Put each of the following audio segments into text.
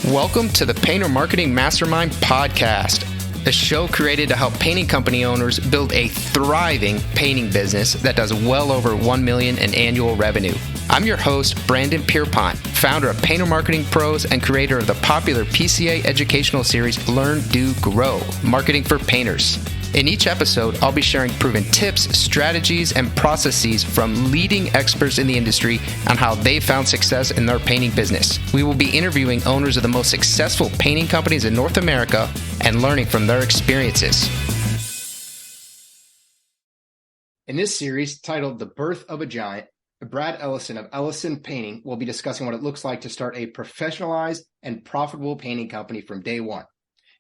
Welcome to the Painter Marketing Mastermind podcast, a show created to help painting company owners build a thriving painting business that does well over $1 million in annual revenue. I'm your host, Brandon Pierpont, founder of Painter Marketing Pros and creator of the popular PCA educational series, Learn, Do, Grow, Marketing for Painters. In each episode, I'll be sharing proven tips, strategies, and processes from leading experts in the industry on how they found success in their painting business. We will be interviewing owners of the most successful painting companies in North America and learning from their experiences. In this series, titled The Birth of a Giant, Brad Ellison of Ellison Painting will be discussing what it looks like to start a professionalized and profitable painting company from day one.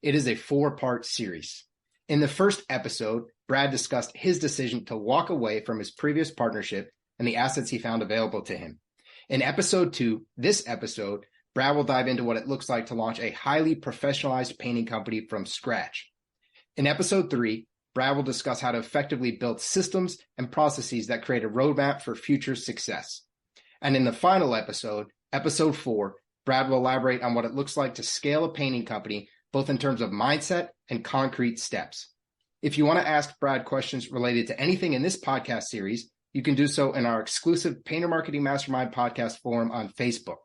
It is a 4-part series. In the first episode, Brad discussed his decision to walk away from his previous partnership and the assets he found available to him. In episode 2, this episode, Brad will dive into what it looks like to launch a highly professionalized painting company from scratch. In episode 3, Brad will discuss how to effectively build systems and processes that create a roadmap for future success. And in the final episode, episode 4, Brad will elaborate on what it looks like to scale a painting company, both in terms of mindset and concrete steps. If you want to ask Brad questions related to anything in this podcast series, you can do so in our exclusive Painter Marketing Mastermind podcast forum on Facebook.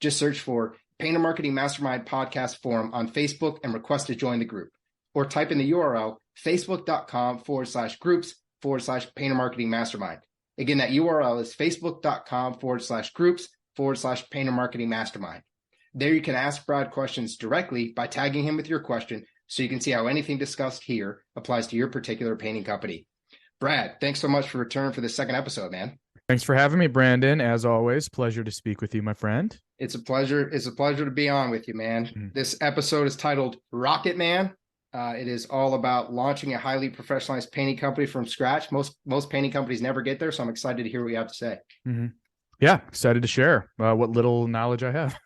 Just search for Painter Marketing Mastermind podcast forum on Facebook and request to join the group. Or type in the URL facebook.com/groups/Painter Marketing Mastermind. Again, that URL is facebook.com/groups/Painter Marketing Mastermind. There you can ask Brad questions directly by tagging him with your question so you can see how anything discussed here applies to your particular painting company. Brad, thanks so much for returning for the second episode, man. Thanks for having me, Brandon. As always, pleasure to speak with you, my friend. It's a pleasure. It's a pleasure to be on with you, man. This episode is titled Rocketman. It is all about launching a highly professionalized painting company from scratch. Most painting companies never get there, so I'm excited to hear what you have to say. Mm-hmm. Yeah, excited to share what little knowledge I have.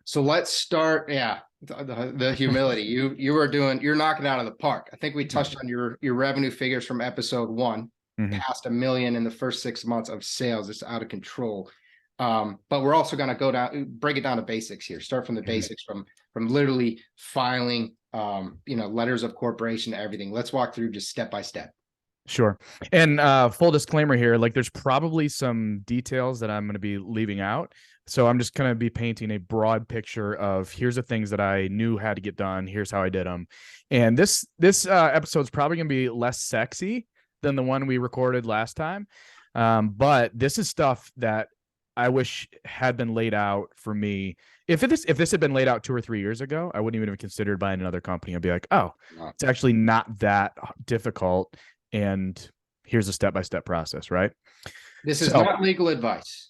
So let's start. Yeah, the humility. You're knocking it out of the park. I think we touched on your revenue figures from episode 1, past $1 million in the first 6 months of sales. It's out of control. But we're also going to break it down to basics here. Start from the basics, from literally filing, letters of corporation to everything. Let's walk through just step by step. Sure. And full disclaimer here, like there's probably some details that I'm going to be leaving out. So I'm just going to be painting a broad picture of here's the things that I knew had to get done. Here's how I did them. And this episode is probably going to be less sexy than the one we recorded last time. But this is stuff that I wish had been laid out for me. If this had been laid out 2 or 3 years ago, I wouldn't even have considered buying another company. I'd be like, oh, it's actually not that difficult. And here's a step-by-step process, right? This is not legal advice.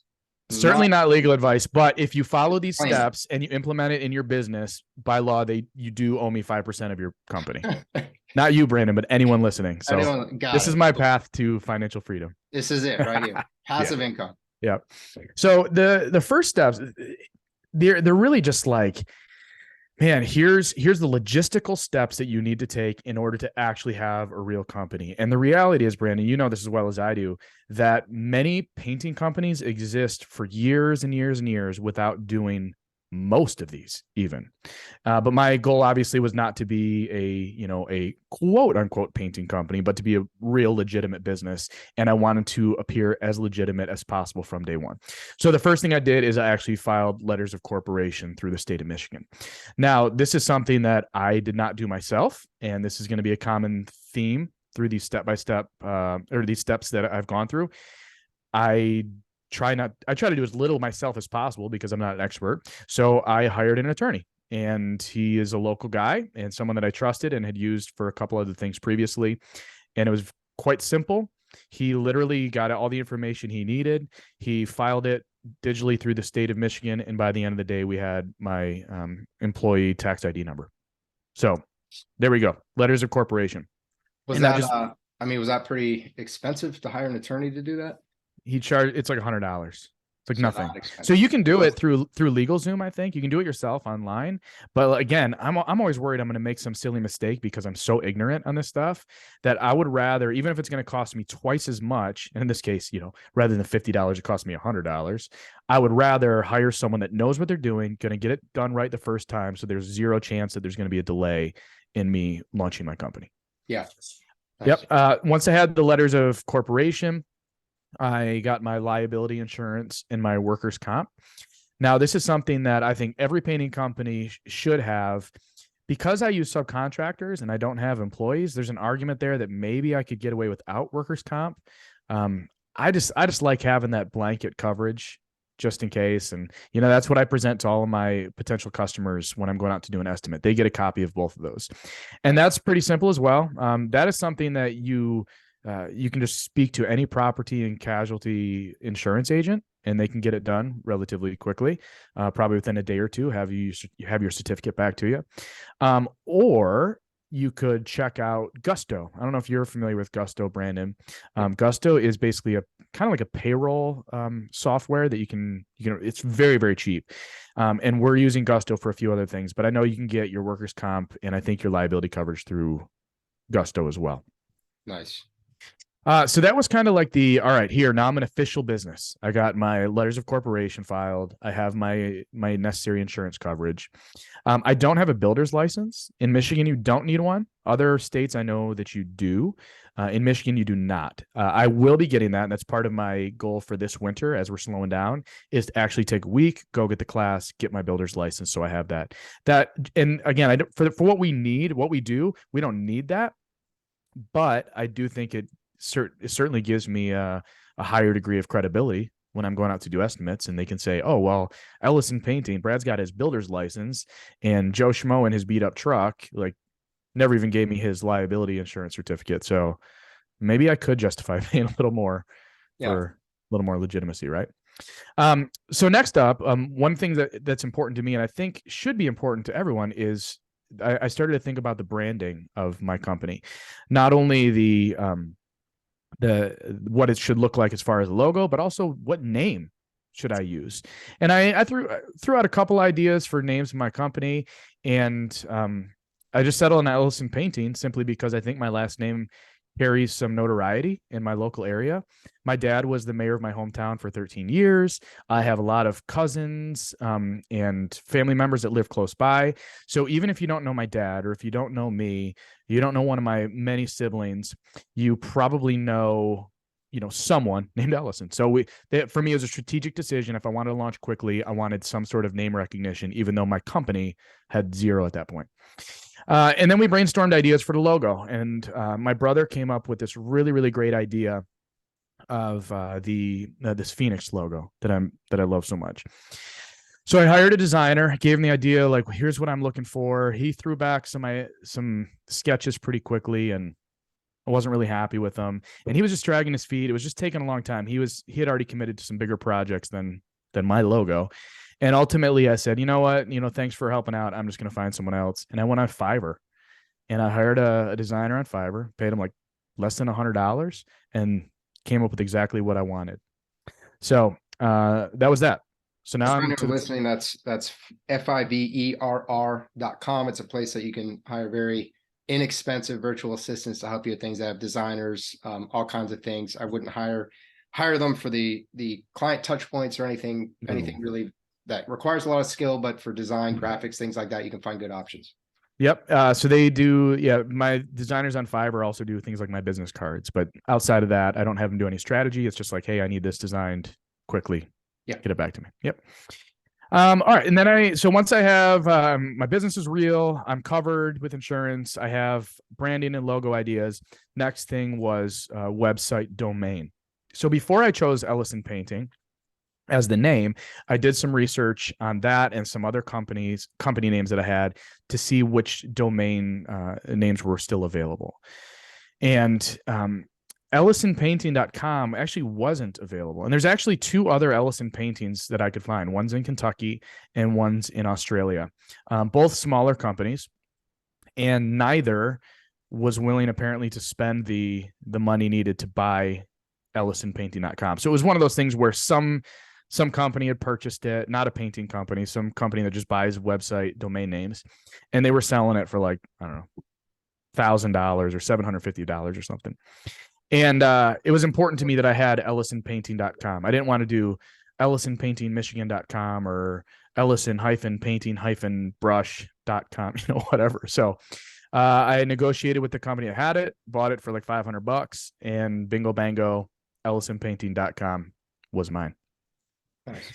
Certainly not legal advice, but if you follow these steps and you implement it in your business, by law, you do owe me 5% of your company. Not you, Brandon, but anyone listening. So this is my path to financial freedom. This is it right here. Passive income. Yeah. So the first steps, they're really just like, man, here's the logistical steps that you need to take in order to actually have a real company. And the reality is, Brandon, you know this as well as I do, that many painting companies exist for years and years and years without doing most of these even. But my goal obviously was not to be a quote unquote painting company, but to be a real legitimate business. And I wanted to appear as legitimate as possible from day one. So the first thing I did is I actually filed letters of corporation through the state of Michigan. Now, this is something that I did not do myself. And this is going to be a common theme through these step-by-step or these steps that I've gone through. I try to do as little myself as possible because I'm not an expert. So I hired an attorney, and he is a local guy and someone that I trusted and had used for a couple other things previously. And it was quite simple. He literally got all the information he needed. He filed it digitally through the state of Michigan. And by the end of the day, we had my employee tax ID number. So there we go. Letters of corporation. Was that pretty expensive to hire an attorney to do that? It's like $100. It's like So nothing. not So expensive. you can do it through LegalZoom. I think you can do it yourself online. But again, I'm always worried I'm going to make some silly mistake because I'm so ignorant on this stuff that I would rather, even if it's going to cost me twice as much, and in this case, rather than $50, it cost me $100. I would rather hire someone that knows what they're doing, going to get it done right the first time, so there's zero chance that there's going to be a delay in me launching my company. Yeah. Nice. Yep. Once I had the letters of corporation, I got my liability insurance and my workers' comp. Now, this is something that I think every painting company should have. Because I use subcontractors and I don't have employees, there's an argument there that maybe I could get away without workers' comp. I just like having that blanket coverage just in case. And, that's what I present to all of my potential customers when I'm going out to do an estimate. They get a copy of both of those. And that's pretty simple as well. That is something that you can just speak to any property and casualty insurance agent, and they can get it done relatively quickly, probably within a day or two. Have your certificate back to you, or you could check out Gusto. I don't know if you're familiar with Gusto, Brandon. Gusto is basically a kind of like a payroll software that you can. It's very, very cheap, and we're using Gusto for a few other things. But I know you can get your workers' comp and I think your liability coverage through Gusto as well. Nice. So that was kind of like all right, here, now I'm an official business. I got my letters of corporation filed. I have my necessary insurance coverage. I don't have a builder's license. In Michigan, you don't need one. Other states, I know that you do. In Michigan, you do not. I will be getting that. And that's part of my goal for this winter as we're slowing down is to actually take a week, go get the class, get my builder's license. So I have that. And again, for what we need, what we do, we don't need that. But I do think it certainly gives me a higher degree of credibility when I'm going out to do estimates, and they can say, oh, well, Ellison Painting, Brad's got his builder's license, and Joe Schmo in his beat up truck, never even gave me his liability insurance certificate. So maybe I could justify paying a little more for a little more legitimacy, right? So next up, one thing that's important to me, and I think should be important to everyone, is I started to think about the branding of my company, not only the what it should look like as far as the logo, but also what name should I use. And I threw out a couple ideas for names of my company, and I just settled on Ellison Painting simply because I think my last name carries some notoriety in my local area. My dad was the mayor of my hometown for 13 years. I have a lot of cousins and family members that live close by. So even if you don't know my dad, or if you don't know me, you don't know one of my many siblings, you probably know someone named Ellison. So for me, it was a strategic decision. If I wanted to launch quickly, I wanted some sort of name recognition, even though my company had zero at that point. And then we brainstormed ideas for the logo, and my brother came up with this really, really great idea of this Phoenix logo that I love so much. So I hired a designer, gave him the idea, like, here's what I'm looking for. He threw back some sketches pretty quickly, and I wasn't really happy with them. And he was just dragging his feet. It was just taking a long time. He had already committed to some bigger projects than my logo. And ultimately I said, you know what, thanks for helping out. I'm just going to find someone else. And I went on Fiverr, and I hired a designer on Fiverr, paid him like less than $100, and came up with exactly what I wanted. So that was that. So now I'm listening. That's fiverr.com. It's a place that you can hire very inexpensive virtual assistants to help you with things that have designers, all kinds of things. I wouldn't hire them for the client touch points or anything really that requires a lot of skill, but for design, graphics, things like that, you can find good options. Yep. So they do. Yeah. My designers on Fiverr also do things like my business cards, but outside of that, I don't have them do any strategy. It's just like, hey, I need this designed quickly. Yeah. Get it back to me. Yep. All right. And then so once I have, my business is real, I'm covered with insurance, I have branding and logo ideas. Next thing was website domain. So before I chose Ellison Painting as the name, I did some research on that and some other company names that I had to see which domain names were still available. And EllisonPainting.com actually wasn't available. And there's actually two other Ellison paintings that I could find. One's in Kentucky and one's in Australia. Both smaller companies, and neither was willing apparently to spend the money needed to buy EllisonPainting.com. So it was one of those things where some some company had purchased it, not a painting company, some company that just buys website domain names, and they were selling it for like, I don't know, $1,000 or $750 or something. And it was important to me that I had ellisonpainting.com. I didn't want to do ellisonpaintingmichigan.com or ellison-painting-brush.com, whatever. So I negotiated with the company that had it, bought it for like $500, and bingo bango, ellisonpainting.com was mine. Nice.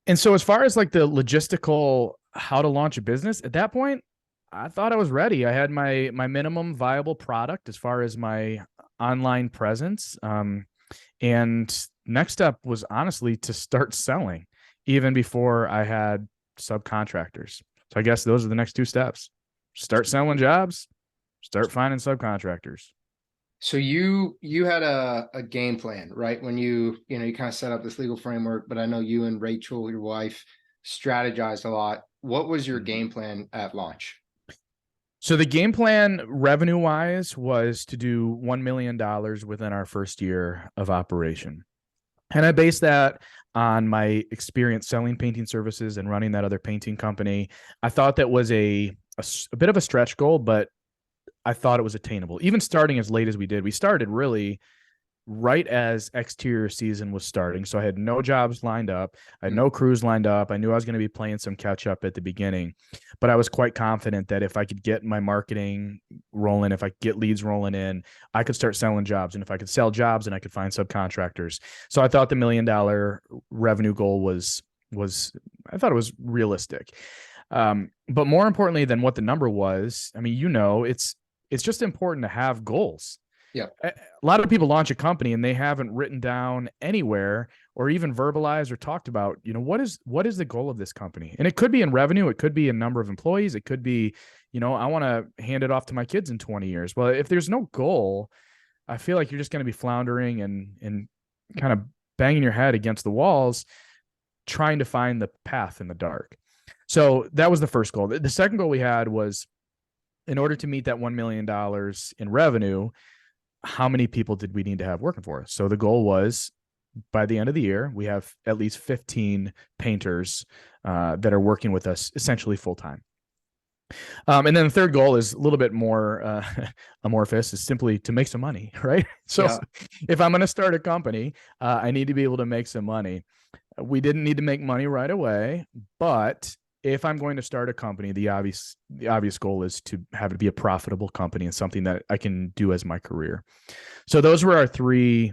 And so as far as like the logistical how to launch a business, at that point, I thought I was ready. I had my minimum viable product as far as my online presence. And next step was honestly to start selling even before I had subcontractors. So I guess those are the next two steps. Start selling jobs, start finding subcontractors. So you had a game plan, right? When you kind of set up this legal framework, but I know you and Rachel, your wife, strategized a lot. What was your game plan at launch? So the game plan revenue wise was to do $1 million within our first year of operation. And I based that on my experience selling painting services and running that other painting company. I thought that was a bit of a stretch goal, but I thought it was attainable. Even starting as late as we did, we started really right as exterior season was starting. So I had no jobs lined up. I had no crews lined up. I knew I was going to be playing some catch up at the beginning, but I was quite confident that if I could get my marketing rolling, if I could get leads rolling in, I could start selling jobs. And if I could sell jobs, then I could find subcontractors. So I thought the $1 million revenue goal was I thought it was realistic. But more importantly than what the number was, I mean, it's just important to have goals. Yeah. A lot of people launch a company and they haven't written down anywhere or even verbalized or talked about, what is the goal of this company? And it could be in revenue. It could be in number of employees. It could be, I want to hand it off to my kids in 20 years. Well, if there's no goal, I feel like you're just going to be floundering and kind of banging your head against the walls, trying to find the path in the dark. So that was the first goal. The second goal we had was, in order to meet that $1 million in revenue, how many people did we need to have working for us? So the goal was, by the end of the year, we have at least 15 painters that are working with us essentially full time. And then the third goal is a little bit more amorphous, is simply to make some money, right? So if I'm going to start a company, I need to be able to make some money. We didn't need to make money right away, but if I'm going to start a company, the obvious goal is to have it be a profitable company and something that I can do as my career. So those were our three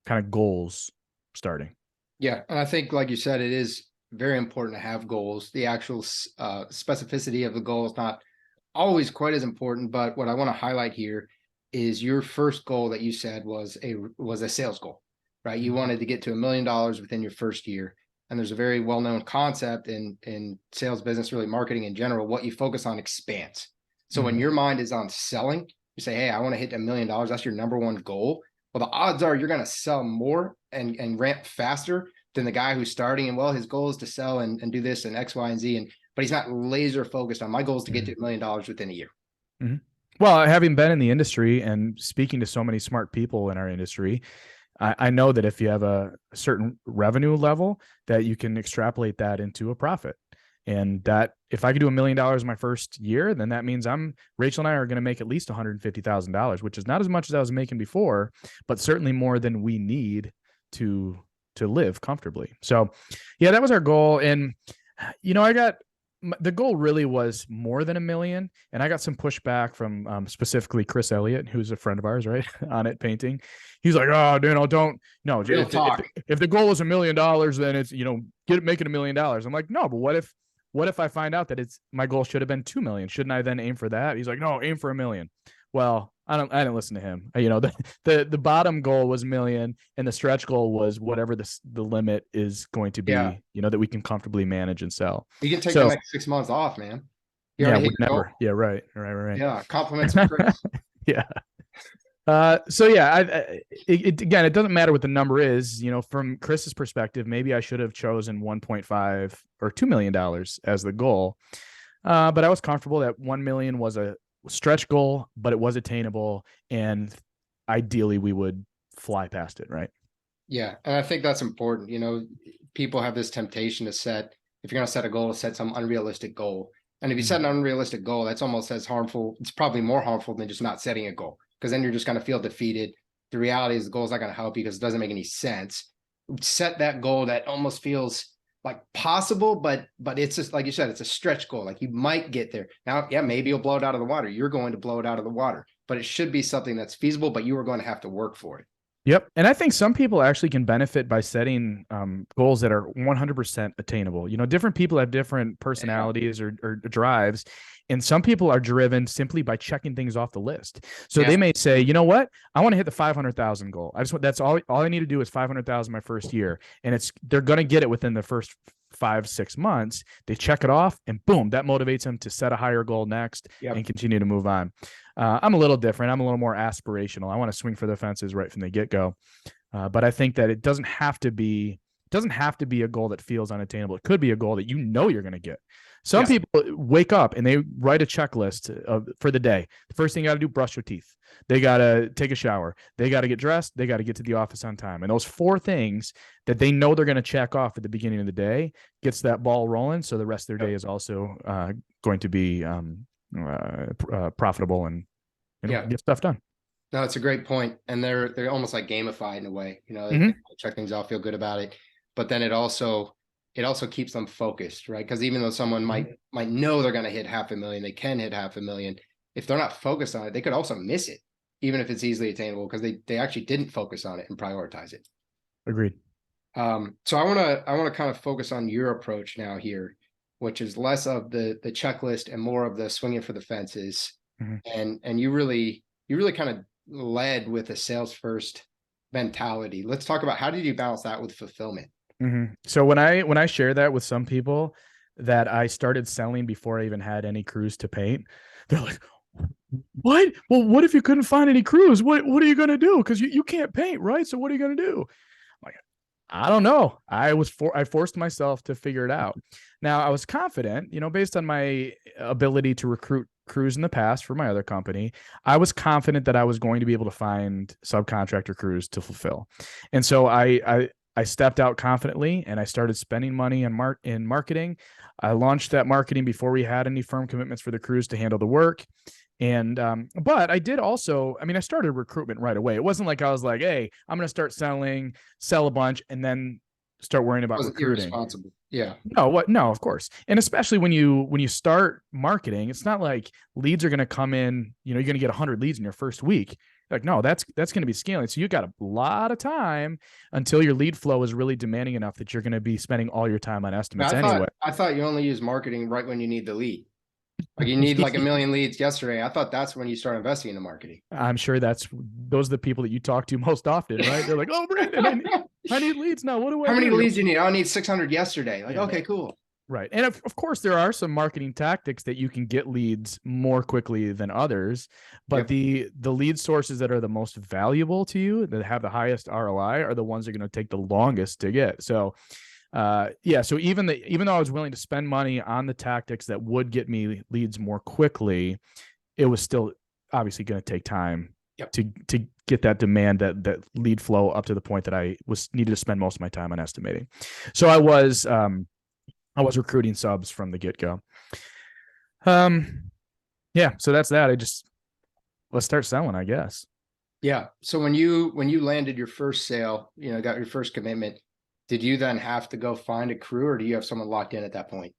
kind of goals starting. Yeah. And I think, like you said, it is very important to have goals. The actual specificity of the goal is not always quite as important, but what I want to highlight here is your first goal that you said was a sales goal, right? You wanted to get to $1 million within your first year. And there's a very well-known concept in sales business, really marketing in general, what you focus on expands. So when your mind is on selling, you say, hey, I want to hit $1 million. That's your number one goal. Well, the odds are you're going to sell more and ramp faster than the guy who's starting. And well, his goal is to sell and do this and X, Y, and Z. But he's not laser focused on my goal is to get to $1 million within a year. Mm-hmm. Well, having been in the industry and speaking to so many smart people in our industry, I know that if you have a certain revenue level, that you can extrapolate that into a profit. And that if I could do $1 million my first year, then that means Rachel and I are going to make at least $150,000, which is not as much as I was making before, but certainly more than we need to live comfortably. So yeah, that was our goal. And, the goal really was more than $1 million. And I got some pushback from specifically Chris Elliott, who's a friend of ours, right, on it painting. He's like, oh, if the goal is $1 million, then it's, make it $1 million. I'm like, no, but what if I find out that my goal should have been 2 million? Shouldn't I then aim for that? He's like, no, aim for $1 million. Well, I didn't listen to him. The bottom goal was $1 million, and the stretch goal was whatever the limit is going to be, that we can comfortably manage and sell. You can take the next 6 months off, man. Never. Yeah, right. Yeah, compliments of Chris. Yeah. Again, it doesn't matter what the number is. From Chris's perspective, maybe I should have chosen 1.5 or $2 million as the goal. But I was comfortable that 1 million was a stretch goal, but it was attainable, and ideally we would fly past it, right? Yeah, and I think that's important. people have this temptation to set, if you're going to set a goal, to set some unrealistic goal. And if you set an unrealistic goal, that's almost as harmful. It's probably more harmful than just not setting a goal, because then you're just going to feel defeated. The reality is the goal is not going to help you because it doesn't make any sense. Set that goal that almost feels like possible, but it's just, like you said, it's a stretch goal. Like, you might get there. Now, yeah, maybe you'll blow it out of the water. You're going to blow it out of the water, but it should be something that's feasible, but you are going to have to work for it. Yep. And I think some people actually can benefit by setting goals that are 100% attainable. You know, different people have different personalities or drives. And some people are driven simply by checking things off the list. So they may say, you know what? I want to hit the 500,000 goal. That's all I need to do is 500,000 my first year. And they're going to get it within the first 5-6 months. They check it off and boom, that motivates them to set a higher goal next and continue to move on. I'm a little different. I'm a little more aspirational. I want to swing for the fences right from the get-go. But I think that it doesn't have to be a goal that feels unattainable. It could be a goal that you know you're going to get. Some people wake up and they write a checklist for the day. The first thing you got to do, brush your teeth. They got to take a shower. They got to get dressed. They got to get to the office on time. And those 4 things that they know they're going to check off at the beginning of the day gets that ball rolling. So the rest of their day is also going to be profitable and get stuff done. No, it's a great point. And they're almost like gamified in a way, they check things off, feel good about it. But then it also keeps them focused, right? Because even though someone might know they're going to hit 500,000, they can hit 500,000. If they're not focused on it, they could also miss it, even if it's easily attainable, because they actually didn't focus on it and prioritize it. Agreed. So I want to kind of focus on your approach now here, which is less of the checklist and more of the swinging for the fences. And you really kind of led with a sales first mentality. Let's talk about, how did you balance that with fulfillment? So when I share that with some people that I started selling before I even had any crews to paint, they're like, what? Well, what if you couldn't find any crews? What are you going to do? Because you can't paint, right? So what are you going to do? I'm like, I don't know. I forced myself to figure it out. Now I was confident, based on my ability to recruit crews in the past for my other company, I was confident that I was going to be able to find subcontractor crews to fulfill. And so I stepped out confidently and I started spending money in marketing. I launched that marketing before we had any firm commitments for the crews to handle the work. And, but I did also, I started recruitment right away. It wasn't like I was like, hey, I'm going to start sell a bunch and then start worrying about recruiting. Irresponsible. Yeah. No, of course. And especially when you start marketing, it's not like leads are going to come in, you're going to get 100 leads in your first week. Like, no, that's going to be scaling. So you got a lot of time until your lead flow is really demanding enough that you're going to be spending all your time on estimates anyway. I thought you only use marketing right when you need the lead. Like, you need like 1 million leads yesterday. I thought that's when you start investing in the marketing. I'm sure those are the people that you talk to most often, right? They're like, oh, Brandon, I need leads now. What do I do? How many leads do you need? I need 600 yesterday. Like, okay, cool. Right. And of course, there are some marketing tactics that you can get leads more quickly than others. But the lead sources that are the most valuable to you, that have the highest ROI, are the ones that are going to take the longest to get. So, so even though I was willing to spend money on the tactics that would get me leads more quickly, it was still obviously going to take time to get that demand, that lead flow up to the point that I needed to spend most of my time on estimating. So I was recruiting subs from the get-go. So that's that. Let's start selling, I guess. Yeah. So when you landed your first sale, got your first commitment, did you then have to go find a crew, or do you have someone locked in at that point?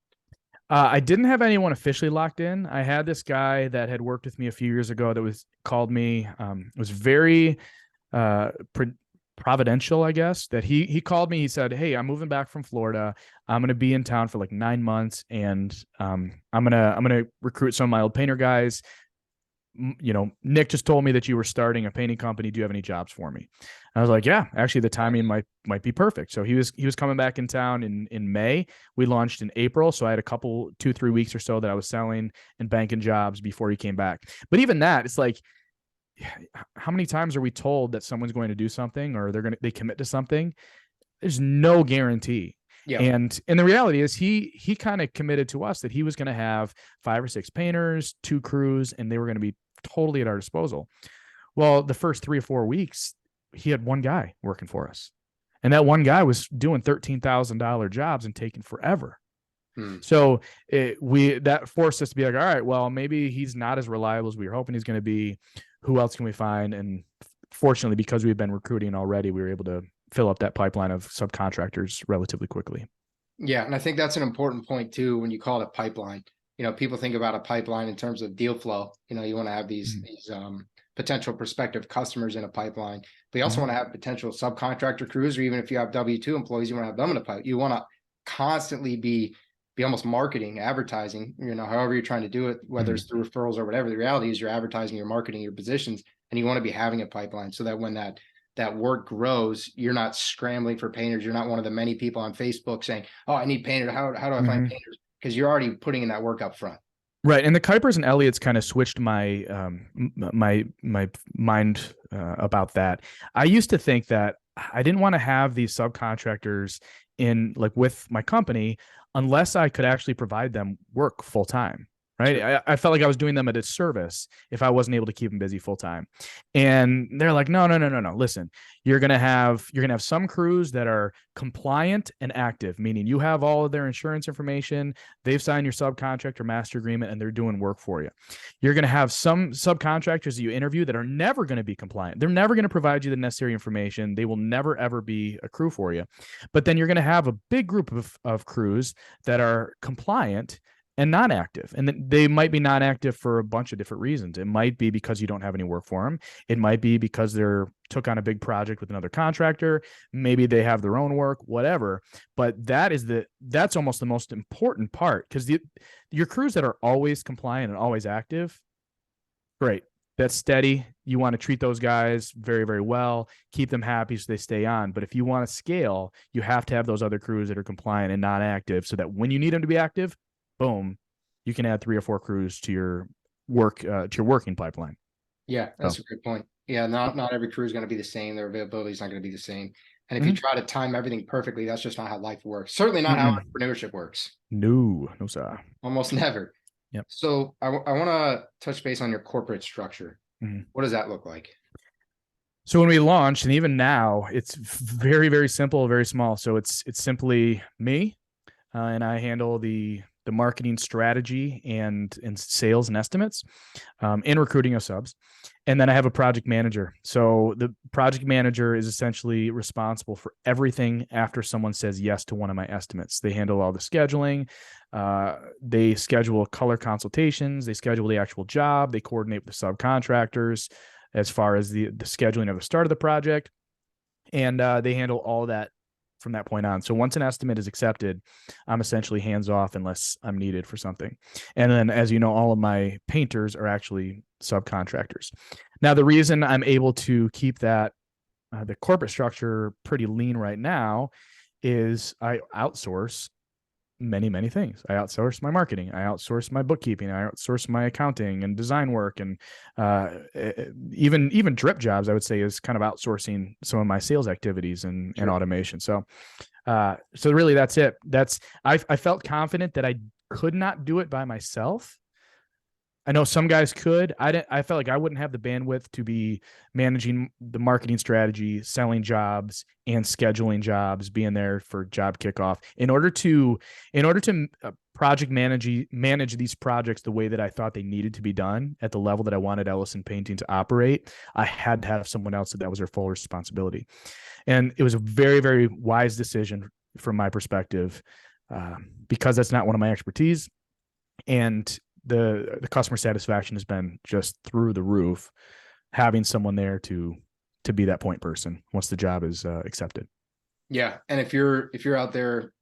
I didn't have anyone officially locked in. I had this guy that had worked with me a few years ago that called me. It was very providential, I guess, that he called me. He said, hey, I'm moving back from Florida. I'm going to be in town for like 9 months, and I'm going to recruit some of my old painter guys. Nick just told me that you were starting a painting company. Do you have any jobs for me? I was like, yeah, actually the timing might be perfect. So he was coming back in town in May. We launched in April. So I had a couple, 2-3 weeks or so that I was selling and banking jobs before he came back. But even that, it's like, how many times are we told that someone's going to do something, or they commit to something? There's no guarantee. Yeah. And the reality is he kind of committed to us that he was going to have 5 or 6 painters, 2 crews, and they were going to be totally at our disposal. Well, the first 3 or 4 weeks, he had 1 guy working for us. And that one guy was doing $13,000 jobs and taking forever. Hmm. So that forced us to be like, all right, well, maybe he's not as reliable as we were hoping he's going to be. Who else can we find? And fortunately, because we've been recruiting already, we were able to fill up that pipeline of subcontractors relatively quickly. Yeah, and I think that's an important point too when you call it a pipeline. People think about a pipeline in terms of deal flow. You want to have these potential prospective customers in a pipeline, but you also want to have potential subcontractor crews, or even if you have W-2 employees, you want to have them in a pipe. You want to constantly be almost marketing, advertising, however you're trying to do it, whether it's through referrals or whatever. The reality is you're advertising, you're marketing your positions, and you want to be having a pipeline so that when that work grows, you're not scrambling for painters. You're not one of the many people on Facebook saying, "Oh, I need painters. How do I find painters?" Because you're already putting in that work up front. Right. And the Kuipers and Elliots kind of switched my my mind about that. I used to think that I didn't want to have these subcontractors in like with my company unless I could actually provide them work full time. Right. Sure. I felt like I was doing them a disservice if I wasn't able to keep them busy full time. And they're like, no. Listen, you're gonna have some crews that are compliant and active, meaning you have all of their insurance information, they've signed your subcontractor master agreement, and they're doing work for you. You're gonna have some subcontractors that you interview that are never going to be compliant. They're never going to provide you the necessary information. They will never ever be a crew for you. But then you're going to have a big group of crews that are compliant and not active. And they might be not active for a bunch of different reasons. It might be because you don't have any work for them. It might be because they're took on a big project with another contractor. Maybe they have their own work, whatever. But that's almost the most important part, because your crews that are always compliant and always active, great. That's steady. You want to treat those guys very, very well, keep them happy so they stay on. But if you want to scale, you have to have those other crews that are compliant and not active, so that when you need them to be active, boom, you can add 3 or 4 crews to your working pipeline. Yeah, that's a good point. Yeah, not every crew is going to be the same. Their availability is not going to be the same. And if you try to time everything perfectly, that's just not how life works. Certainly not how entrepreneurship works. No, sir. Almost never. Yep. So I want to touch base on your corporate structure. What does that look like? So when we launched, and even now, it's very, very simple, very small. So it's simply me, and I handle the marketing strategy and sales and estimates, and recruiting of subs. And then I have a project manager. So the project manager is essentially responsible for everything after someone says yes to one of my estimates. They handle all the scheduling. They schedule color consultations. They schedule the actual job. They coordinate with the subcontractors as far as the scheduling of the start of the project. And they handle all that from that point on. So once an estimate is accepted, I'm essentially hands off unless I'm needed for something. And then, as you know, all of my painters are actually subcontractors. Now, the reason I'm able to keep that the corporate structure pretty lean right now is I outsource many things. I outsource my marketing, I outsource my bookkeeping, I outsource my accounting and design work, and even drip jobs, I would say, is kind of outsourcing some of my sales activities and automation. So really that's it. I felt confident that I could not do it by myself. I know some guys could. I felt like I wouldn't have the bandwidth to be managing the marketing strategy, selling jobs, and scheduling jobs, being there for job kickoff. In order to project manage these projects the way that I thought they needed to be done at the level that I wanted Ellison Painting to operate, I had to have someone else that was their full responsibility. And it was a very, very wise decision from my perspective, because that's not one of my expertise. And the customer satisfaction has been just through the roof, having someone there to be that point person once the job is accepted. Yeah. And if you're out there,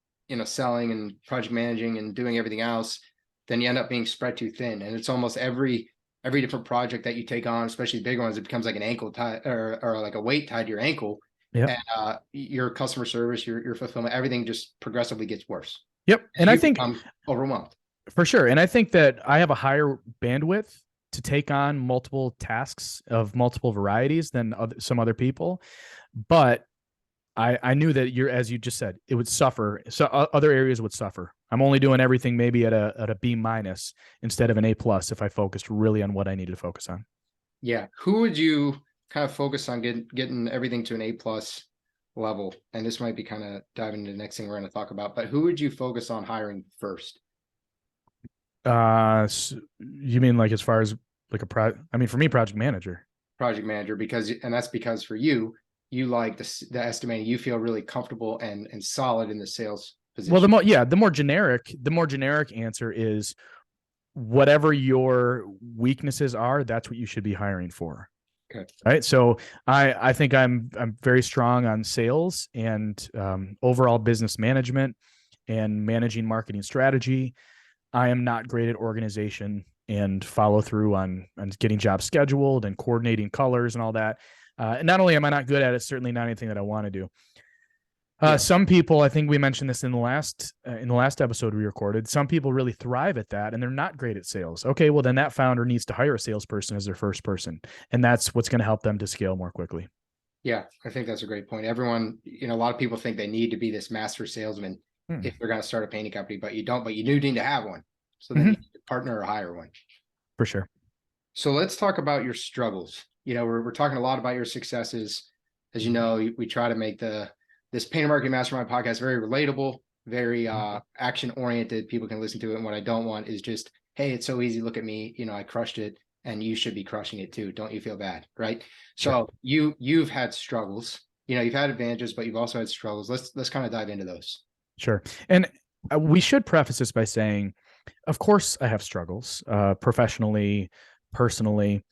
selling and project managing and doing everything else, then you end up being spread too thin. And it's almost every different project that you take on, especially big ones, it becomes like an ankle tie or like a weight tied to your ankle. Yep. And your customer service, your fulfillment, everything just progressively gets worse. Yep. And I think overwhelmed. For sure. And I think that I have a higher bandwidth to take on multiple tasks of multiple varieties than some other people. But I knew that as you just said, it would suffer. So other areas would suffer. I'm only doing everything maybe at a B- instead of an A+ if I focused really on what I needed to focus on. Yeah. Who would you kind of focus on getting everything to an A+? level, and this might be kind of diving into the next thing we're going to talk about, but who would you focus on hiring first? You mean like as far as like I mean, for me, project manager. Project manager, because, and that's because for you, you like the estimating, you feel really comfortable and solid in the sales position. Well, the more generic answer is whatever your weaknesses are, that's what you should be hiring for. Okay. Right. So I think I'm very strong on sales and overall business management and managing marketing strategy. I am not great at organization and follow through on getting jobs scheduled and coordinating colors and all that. And not only am I not good at it, it's certainly not anything that I want to do. Some people, I think we mentioned this in the last episode we recorded, some people really thrive at that and they're not great at sales. Okay, well then that founder needs to hire a salesperson as their first person. And that's what's going to help them to scale more quickly. Yeah, I think that's a great point. Everyone, a lot of people think they need to be this master salesman if they're going to start a painting company, but you don't, but you do need to have one. So then you need to partner or hire one. For sure. So let's talk about your struggles. We're talking a lot about your successes. As you know, we try to make this Painter Marketing Mastermind podcast very relatable, very action oriented. People can listen to it. And what I don't want is just, hey, it's so easy. Look at me. I crushed it, and you should be crushing it too. Don't you feel bad? Right. Sure. So you've had struggles, you've had advantages, but you've also had struggles. Let's kind of dive into those. Sure. And we should preface this by saying, of course I have struggles, professionally, personally.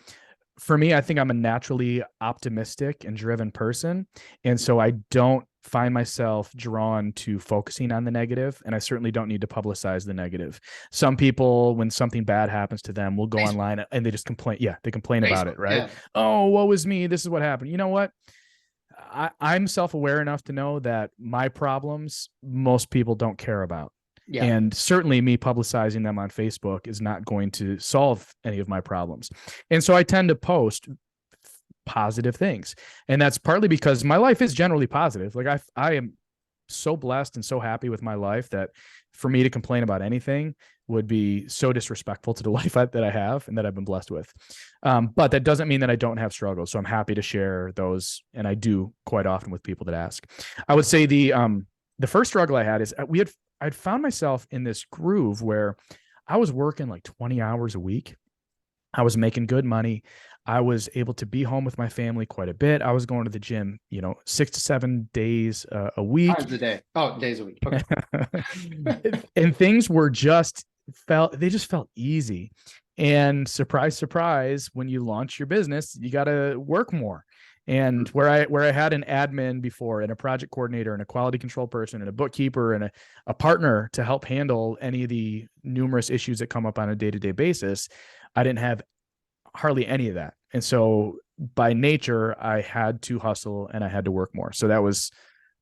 For me, I think I'm a naturally optimistic and driven person. And so I don't find myself drawn to focusing on the negative. And I certainly don't need to publicize the negative. Some people, when something bad happens to them, will go online and they just complain. Yeah, they complain about it, right? Yeah. Oh, woe is me. This is what happened. You know what? I'm self-aware enough to know that my problems, most people don't care about. Yeah. And certainly me publicizing them on Facebook is not going to solve any of my problems. And so I tend to post positive things. And that's partly because my life is generally positive. Like I am so blessed and so happy with my life that for me to complain about anything would be so disrespectful to the life that I have and that I've been blessed with. But that doesn't mean that I don't have struggles. So I'm happy to share those. And I do quite often with people that ask. I would say the first struggle I had is I'd found myself in this groove where I was working like 20 hours a week. I was making good money. I was able to be home with my family quite a bit. I was going to the gym, 6 to 7 days a week. Times a day. Oh, days a week. Okay. And things were just felt easy. And surprise, surprise, when you launch your business, you got to work more. And where I had an admin before and a project coordinator and a quality control person and a bookkeeper and a partner to help handle any of the numerous issues that come up on a day-to-day basis, I didn't have hardly any of that. And so by nature, I had to hustle and I had to work more. So that was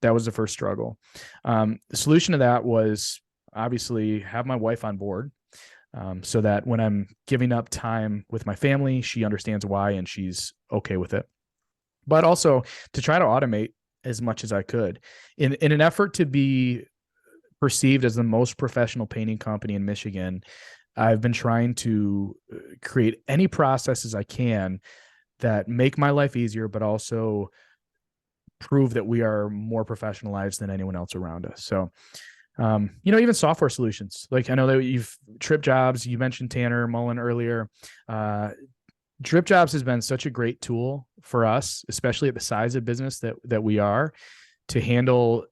the first struggle. The solution to that was obviously have my wife on board. So that when I'm giving up time with my family, she understands why and she's okay with it. But also to try to automate as much as I could in an effort to be perceived as the most professional painting company in Michigan. I've been trying to create any processes I can that make my life easier, but also prove that we are more professionalized than anyone else around us. So, even software solutions, like I know that you've Trip Jobs, you mentioned Tanner Mullen earlier. Drip Jobs has been such a great tool for us, especially at the size of business that we are, to handle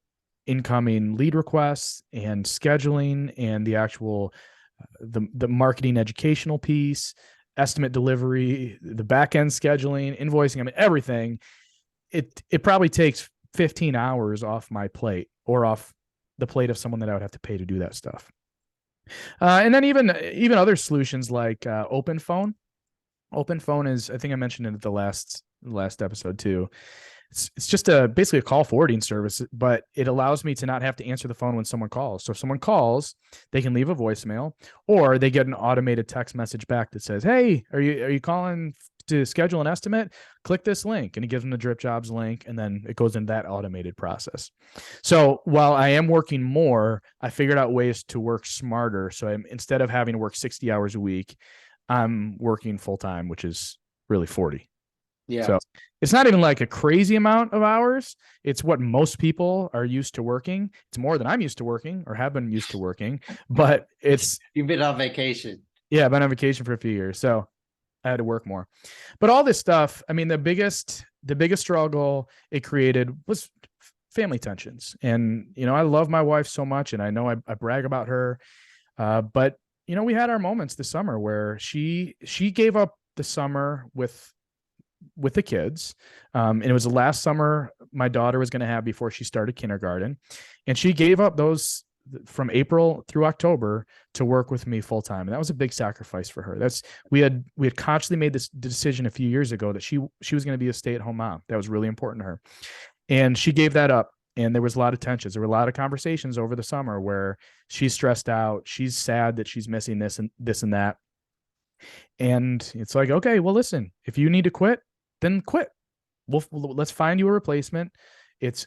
incoming lead requests and scheduling and the actual the marketing educational piece, estimate delivery, the back end scheduling, invoicing. I mean, everything. It probably takes 15 hours off my plate or off the plate of someone that I would have to pay to do that stuff. And then even other solutions like OpenPhone. OpenPhone is, I think I mentioned it at the last episode too. It's just basically a call forwarding service, but it allows me to not have to answer the phone when someone calls. So if someone calls, they can leave a voicemail or they get an automated text message back that says, "Hey, are you calling to schedule an estimate? Click this link," and it gives them the Drip Jobs link, and then it goes into that automated process. So while I am working more, I figured out ways to work smarter. So instead of having to work 60 hours a week, I'm working full time, which is really 40. Yeah. So it's not even like a crazy amount of hours. It's what most people are used to working. It's more than I'm used to working or have been used to working, but it's, You've been on vacation. yeah, I've been on vacation for a few years. So I had to work more. But all this stuff, I mean, the biggest struggle it created was family tensions. And, I love my wife so much and I know I brag about her. But we had our moments this summer where she gave up the summer with the kids. And it was the last summer my daughter was going to have before she started kindergarten. And she gave up those from April through October to work with me full time. And that was a big sacrifice for her. We had consciously made this decision a few years ago that she was going to be a stay-at-home mom. That was really important to her. And she gave that up. And there was a lot of tensions. There were a lot of conversations over the summer where she's stressed out. She's sad that she's missing this and that. And it's like, okay, well, listen, if you need to quit, then quit. Let's find you a replacement. It's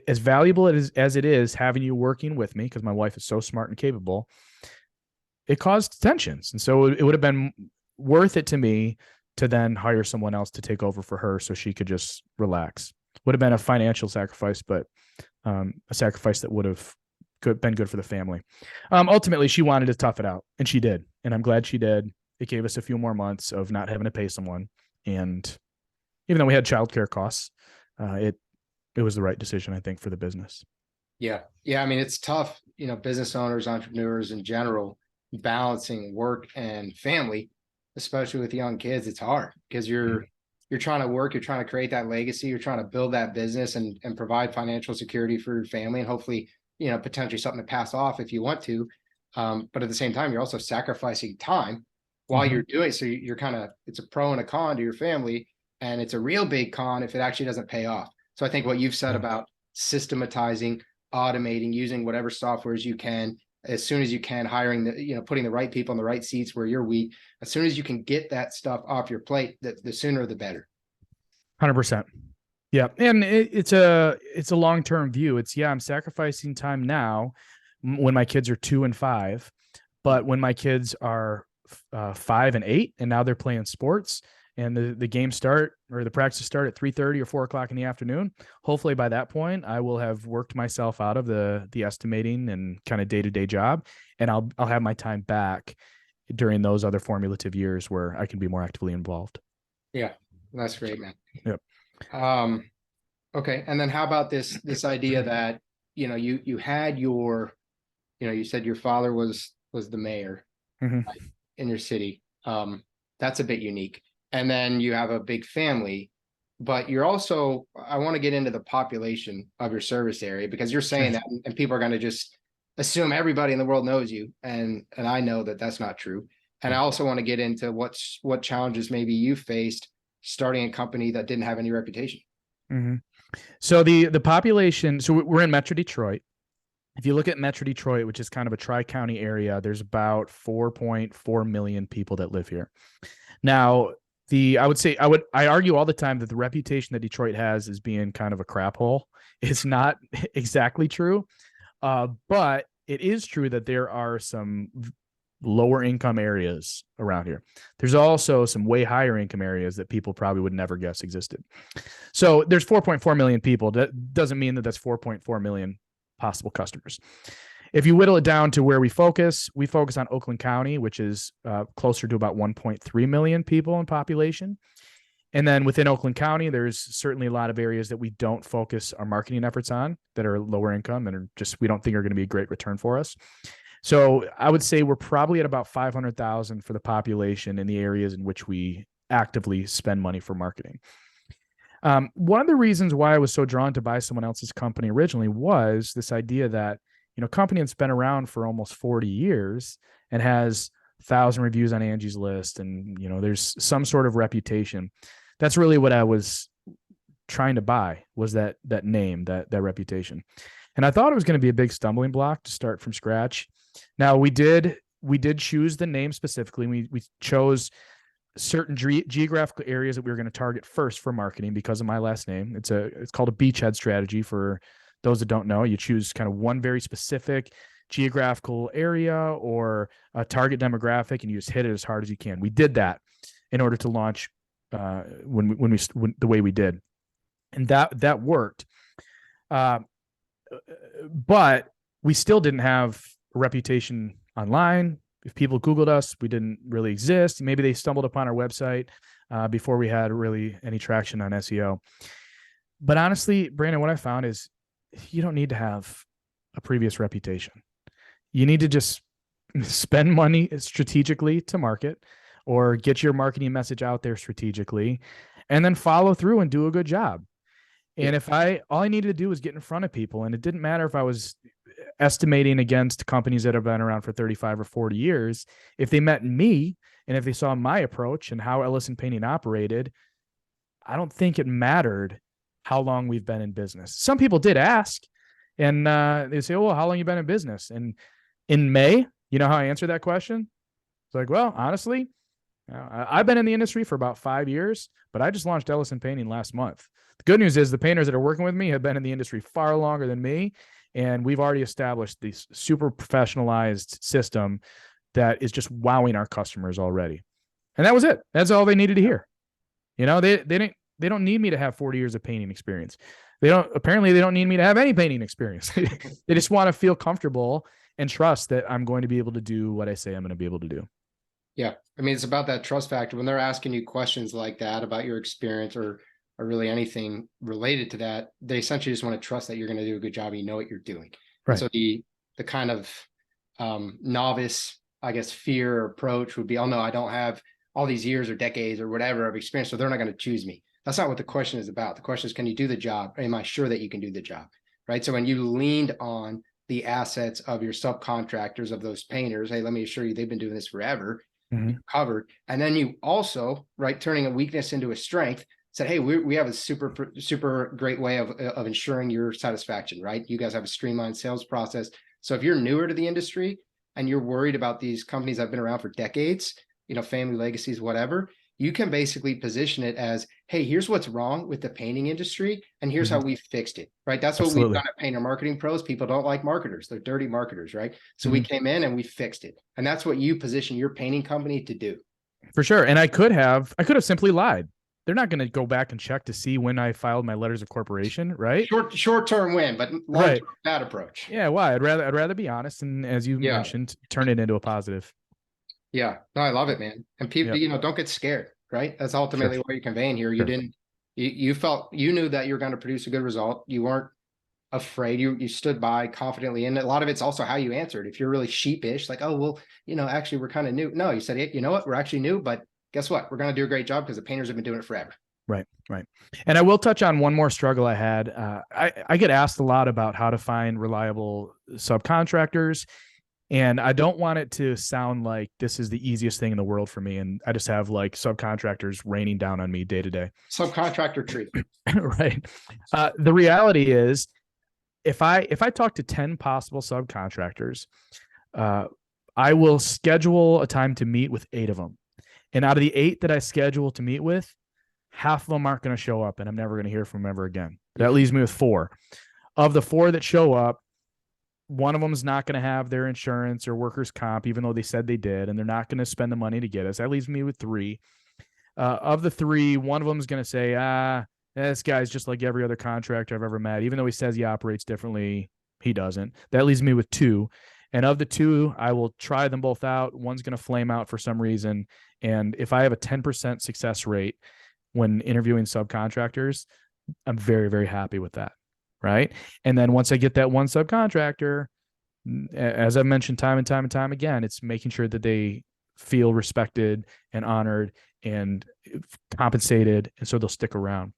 as valuable as it is having you working with me, because my wife is so smart and capable. It caused tensions. And so it would have been worth it to me to then hire someone else to take over for her so she could just relax. Would have been a financial sacrifice, but a sacrifice that would have been good for the family. Ultimately, she wanted to tough it out, and she did. And I'm glad she did. It gave us a few more months of not having to pay someone. And even though we had childcare costs, it was the right decision, I think, for the business. Yeah. Yeah. I mean, it's tough, business owners, entrepreneurs in general, balancing work and family, especially with young kids. It's hard because you're trying to work, you're trying to create that legacy, you're trying to build that business and provide financial security for your family and hopefully, potentially something to pass off if you want to. But at the same time, you're also sacrificing time while you're doing it. So you're it's a pro and a con to your family. And it's a real big con if it actually doesn't pay off. So I think what you've said about systematizing, automating, using whatever softwares you can, as soon as you can, hiring putting the right people in the right seats where you're weak, as soon as you can get that stuff off your plate, the sooner the better. 100%. Yeah. And it's a long-term view. I'm sacrificing time now when my kids are 2 and 5, but when my kids are 5 and 8, and now they're playing sports, and the games start or the practices start at 3:30 or 4 o'clock in the afternoon. Hopefully by that point, I will have worked myself out of the estimating and kind of day-to-day job. And I'll have my time back during those other formulative years where I can be more actively involved. Yeah, that's great, man. Yep. Okay. And then how about this idea that, you had you said your father was the mayor in your city. That's a bit unique. And then you have a big family, but you're also, I want to get into the population of your service area, because you're saying that and people are going to just assume everybody in the world knows you. And I know that that's not true. And I also want to get into what challenges maybe you faced starting a company that didn't have any reputation. So the population, so we're in Metro Detroit. If you look at Metro Detroit, which is kind of a tri-county area, there's about 4.4 million people that live here. Now, I argue all the time that the reputation that Detroit has as being kind of a crap hole is not exactly true. But it is true that there are some lower income areas around here. There's also some way higher income areas that people probably would never guess existed. So there's 4.4 million people. That doesn't mean that that's 4.4 million possible customers. If you whittle it down to where we focus on Oakland County, which is closer to about 1.3 million people in population. And then within Oakland County, there's certainly a lot of areas that we don't focus our marketing efforts on that are lower income and we don't think are going to be a great return for us. So I would say we're probably at about 500,000 for the population in the areas in which we actively spend money for marketing. One of the reasons why I was so drawn to buy someone else's company originally was this idea that, company that's been around for almost 40 years and has 1,000 reviews on Angie's List. And, there's some sort of reputation. That's really what I was trying to buy, was that name, that reputation. And I thought it was going to be a big stumbling block to start from scratch. Now we did choose the name specifically. We chose certain geographical areas that we were going to target first for marketing because of my last name. It's called a beachhead strategy. For those that don't know, you choose kind of one very specific geographical area or a target demographic, and you just hit it as hard as you can. We did that in order to launch when the way we did, and that worked. But we still didn't have a reputation online. If people Googled us, we didn't really exist. Maybe they stumbled upon our website before we had really any traction on SEO. But honestly, Brandon, what I found is you don't need to have a previous reputation. You need to just spend money strategically to market, or get your marketing message out there strategically, and then follow through and do a good job. And if all I needed to do was get in front of people, and it didn't matter if I was estimating against companies that have been around for 35 or 40 years, if they met me and if they saw my approach and how Ellison Painting operated, I don't think it mattered how long we've been in business. Some people did ask, and they say, "Oh, well, how long you been in business?" And in May, you know how I answered that question? It's like, well, honestly, I've been in the industry for about 5 years, but I just launched Ellison Painting last month. The good news is the painters that are working with me have been in the industry far longer than me, and we've already established this super professionalized system that is just wowing our customers already. And that was it. That's all they needed to hear. You know, they don't need me to have 40 years of painting experience. They don't need me to have any painting experience. They just want to feel comfortable and trust that I'm going to be able to do what I say I'm going to be able to do. Yeah. I mean, it's about that trust factor. When they're asking you questions like that about your experience or really anything related to that, they essentially just want to trust that you're going to do a good job and you know what you're doing. Right. So the kind of novice, I guess, fear or approach would be, oh no, I don't have all these years or decades or whatever of experience, so they're not going to choose me. That's not what the question is about. The question is, can you do the job? Am I sure that you can do the job? Right. So when you leaned on the assets of your subcontractors, of those painters, hey, let me assure you, they've been doing this forever. You're covered. And then you also, right, turning a weakness into a strength, said, hey, we have a super great way of ensuring your satisfaction, right? You guys have a streamlined sales process. So if you're newer to the industry and you're worried about these companies that have been around for decades, you know, family legacies, whatever, you can basically position it as, hey, here's what's wrong with the painting industry, and here's how we fixed it, right? That's what we've done at Painter Marketing Pros. People don't like marketers. They're dirty marketers, right? So we came in and we fixed it. And that's what you position your painting company to do. For sure. And I could have simply lied. They're not going to go back and check to see when I filed my letters of corporation, right? Short-term win, but long-term bad approach. Yeah, why? I'd rather be honest, and as you mentioned, turn it into a positive. Yeah, no, I love it, man. And people, you know, don't get scared, right? That's ultimately what you're conveying here. You felt, you knew that you're going to produce a good result. You weren't afraid. You stood by confidently. And a lot of it's also how you answered. If you're really sheepish, like, oh, well, you know, actually we're kind of new. No, you said, hey, you know what? We're actually new, but guess what? We're going to do a great job because the painters have been doing it forever. Right. And I will touch on one more struggle I had. I get asked a lot about how to find reliable subcontractors. And I don't want it to sound like this is the easiest thing in the world for me. And I just have like subcontractors raining down on me day to day. Subcontractor tree. Right. The reality is, if I talk to 10 possible subcontractors, I will schedule a time to meet with 8 of them. And out of the 8 that I schedule to meet with, half of them aren't going to show up, and I'm never going to hear from them ever again. That leaves me with 4. Of the 4 that show up, one of them is not going to have their insurance or workers' comp, even though they said they did, and they're not going to spend the money to get us. That leaves me with 3. Of the 3, one of them is going to say, this guy's just like every other contractor I've ever met. Even though he says he operates differently, he doesn't. That leaves me with 2. And of the 2, I will try them both out. One's going to flame out for some reason. And if I have a 10% success rate when interviewing subcontractors, I'm very, very happy with that. Right. And then once I get that one subcontractor, as I've mentioned time and time again, it's making sure that they feel respected and honored and compensated. And so they'll stick around.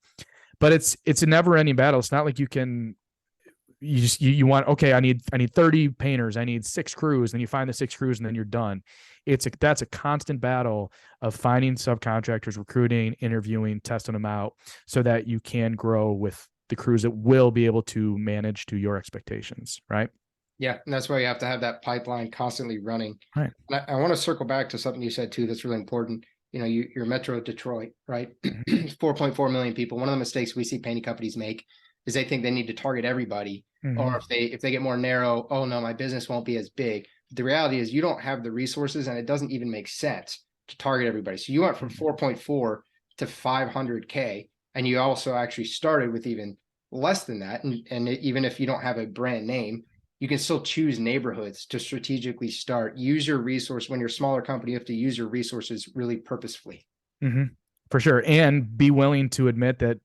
But it's a never ending battle. It's not like you want, okay, I need 30 painters. I need 6 crews. Then you find the 6 crews and then you're done. That's a constant battle of finding subcontractors, recruiting, interviewing, testing them out so that you can grow with the crews that will be able to manage to your expectations. Right. Yeah. And that's why you have to have that pipeline constantly running. Right. And I want to circle back to something you said too, that's really important. You know, you're Metro Detroit, right? 4.4 million people. One of the mistakes we see painting companies make is they think they need to target everybody. Or if they get more narrow, oh no, my business won't be as big. But the reality is you don't have the resources, and it doesn't even make sense to target everybody. So you went from 4.4 to 500K, and you also actually started with even less than that, and even if you don't have a brand name, you can still choose neighborhoods to strategically start. Use your resource. When you're a smaller company, you have to use your resources really purposefully. Mm-hmm. For sure. And be willing to admit that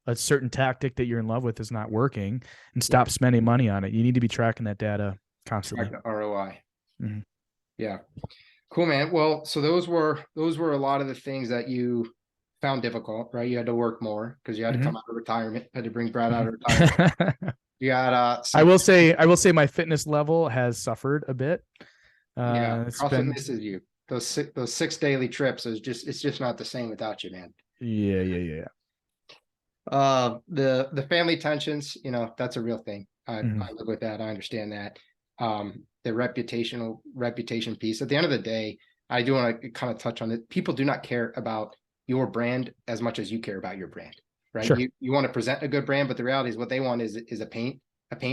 a certain tactic that you're in love with is not working, and stop spending money on it. You need to be tracking that data constantly. Track the ROI. Mm-hmm. Yeah. Cool, man. Well, so those were a lot of the things that you found difficult, right? You had to work more because you had to come out of retirement, had to bring Brad out of retirement. You got I will say my fitness level has suffered a bit. It's CrossFit been misses you. Those six daily trips it's just not the same without you, man. yeah. The family tensions, that's a real thing. I live with that. I understand that. The reputation piece. At the end of the day, I do want to kind of touch on it. People do not care about your brand as much as you care about your brand, right? Sure. You want to present a good brand, but the reality is what they want is a paint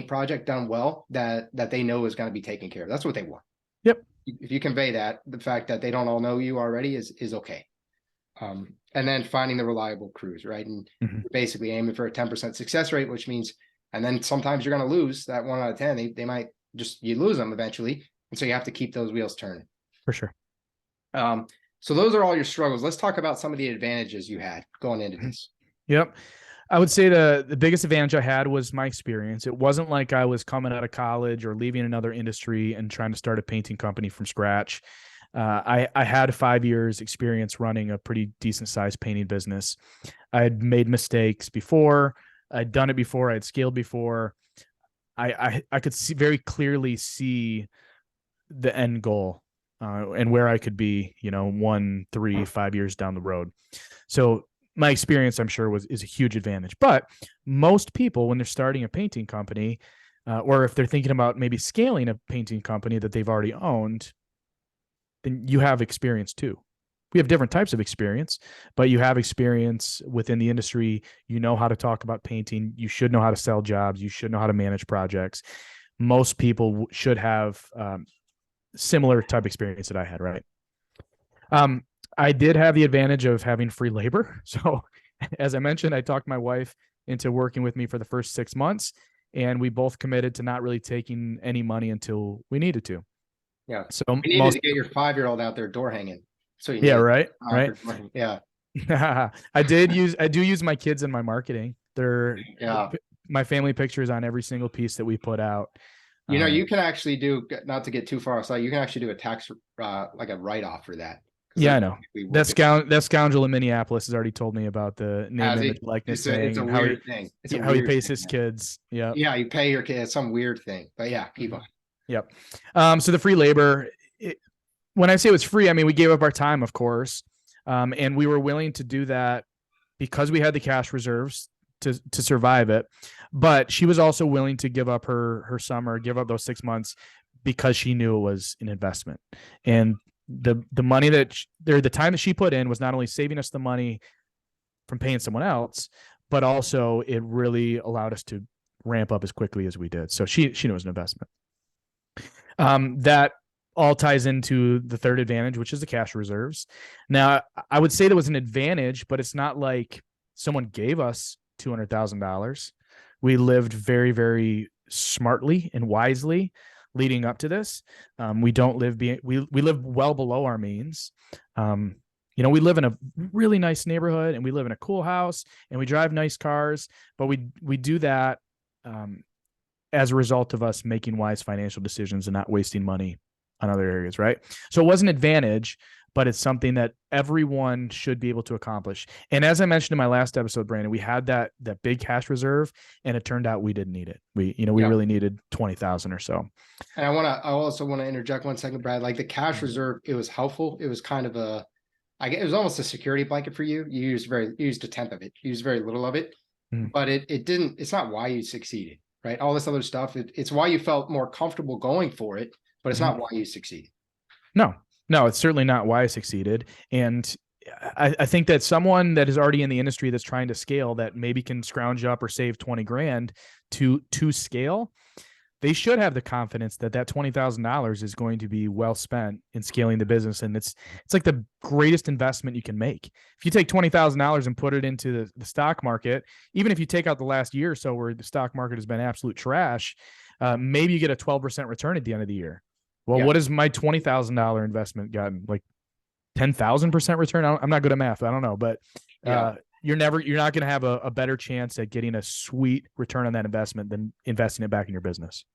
project done well that they know is going to be taken care of. That's what they want. Yep. If you convey that, the fact that they don't all know you already is okay. And then finding the reliable crews, right? And you're basically aiming for a 10% success rate, which means, and then sometimes you're going to lose that 1 out of 10. They might you lose them eventually. And so you have to keep those wheels turning. For sure. So those are all your struggles. Let's talk about some of the advantages you had going into this. Yep. I would say the biggest advantage I had was my experience. It wasn't like I was coming out of college or leaving another industry and trying to start a painting company from scratch. I had 5 years experience running a pretty decent sized painting business. I had made mistakes before. I'd done it before. I'd scaled before. I could very clearly see the end goal and where I could be, 1, 3, 5 years down the road. So my experience, I'm sure, is a huge advantage. But most people, when they're starting a painting company, or if they're thinking about maybe scaling a painting company that they've already owned, then you have experience too. We have different types of experience, but you have experience within the industry. You know how to talk about painting. You should know how to sell jobs. You should know how to manage projects. Most people should have similar type experience that I had, right? I did have the advantage of having free labor. So as I mentioned, I talked my wife into working with me for the first 6 months, and we both committed to not really taking any money until we needed to. Yeah. So you needed to get your 5-year-old out there door hanging. So you right. Yeah. I do use my kids in my marketing. My family pictures on every single piece that we put out. You can actually do, not to get too far aside, you can actually do a tax, like a write-off for that. Yeah, I know. That scoundrel in Minneapolis has already told me about the name, image, likeness thing. It's a weird thing. How he pays his kids. Yeah. Yeah, you pay your kids some weird thing. But yeah, keep on. Yep. So the free labor, when I say it was free, I mean, we gave up our time, of course. And we were willing to do that because we had the cash reserves to survive it. But she was also willing to give up her summer, give up those 6 months because she knew it was an investment. And the money the time that she put in was not only saving us the money from paying someone else, but also it really allowed us to ramp up as quickly as we did. So she knew it was an investment. That all ties into the third advantage, which is the cash reserves. Now, I would say there was an advantage, but it's not like someone gave us $200,000. We lived very, very smartly and wisely leading up to this. We don't live we live well below our means. We live in a really nice neighborhood and we live in a cool house and we drive nice cars, but we do that as a result of us making wise financial decisions and not wasting money on other areas, right? So it was an advantage, but it's something that everyone should be able to accomplish. And as I mentioned in my last episode, Brandon, we had that big cash reserve, and it turned out we didn't need it. We really needed 20,000 or so. And I also want to interject 1 second, Brad. Like the cash reserve, it was helpful. It was kind of it was almost a security blanket for you. You used a tenth of it. You used very little of it, but it's not why you succeeded, right? All this other stuff, it's why you felt more comfortable going for it, but it's not why you succeeded. No, it's certainly not why I succeeded. And I think that someone that is already in the industry that's trying to scale, that maybe can scrounge up or save 20 grand to scale, they should have the confidence that that $20,000 is going to be well spent in scaling the business. And it's like the greatest investment you can make. If you take $20,000 and put it into the stock market, even if you take out the last year or so where the stock market has been absolute trash, maybe you get a 12% return at the end of the year. Well, what has my $20,000 investment gotten? Like 10,000% return? I'm not good at math. I don't know, but you're not going to have a better chance at getting a sweet return on that investment than investing it back in your business.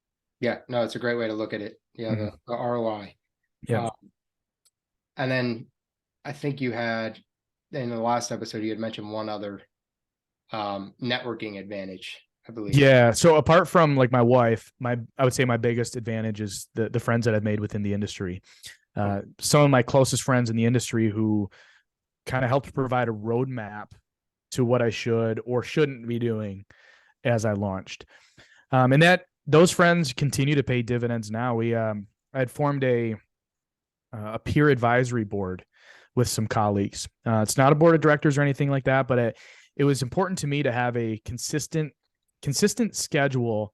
Yeah, no, it's a great way to look at it. Yeah, the ROI. Yeah. And then I think you had, in the last episode, you had mentioned one other networking advantage, I believe. Yeah. So apart from like my wife, I would say my biggest advantage is the friends that I've made within the industry. Some of my closest friends in the industry who kind of helped provide a roadmap to what I should or shouldn't be doing as I launched. And that those friends continue to pay dividends now. I had formed a peer advisory board with some colleagues. It's not a board of directors or anything like that, but it was important to me to have a consistent schedule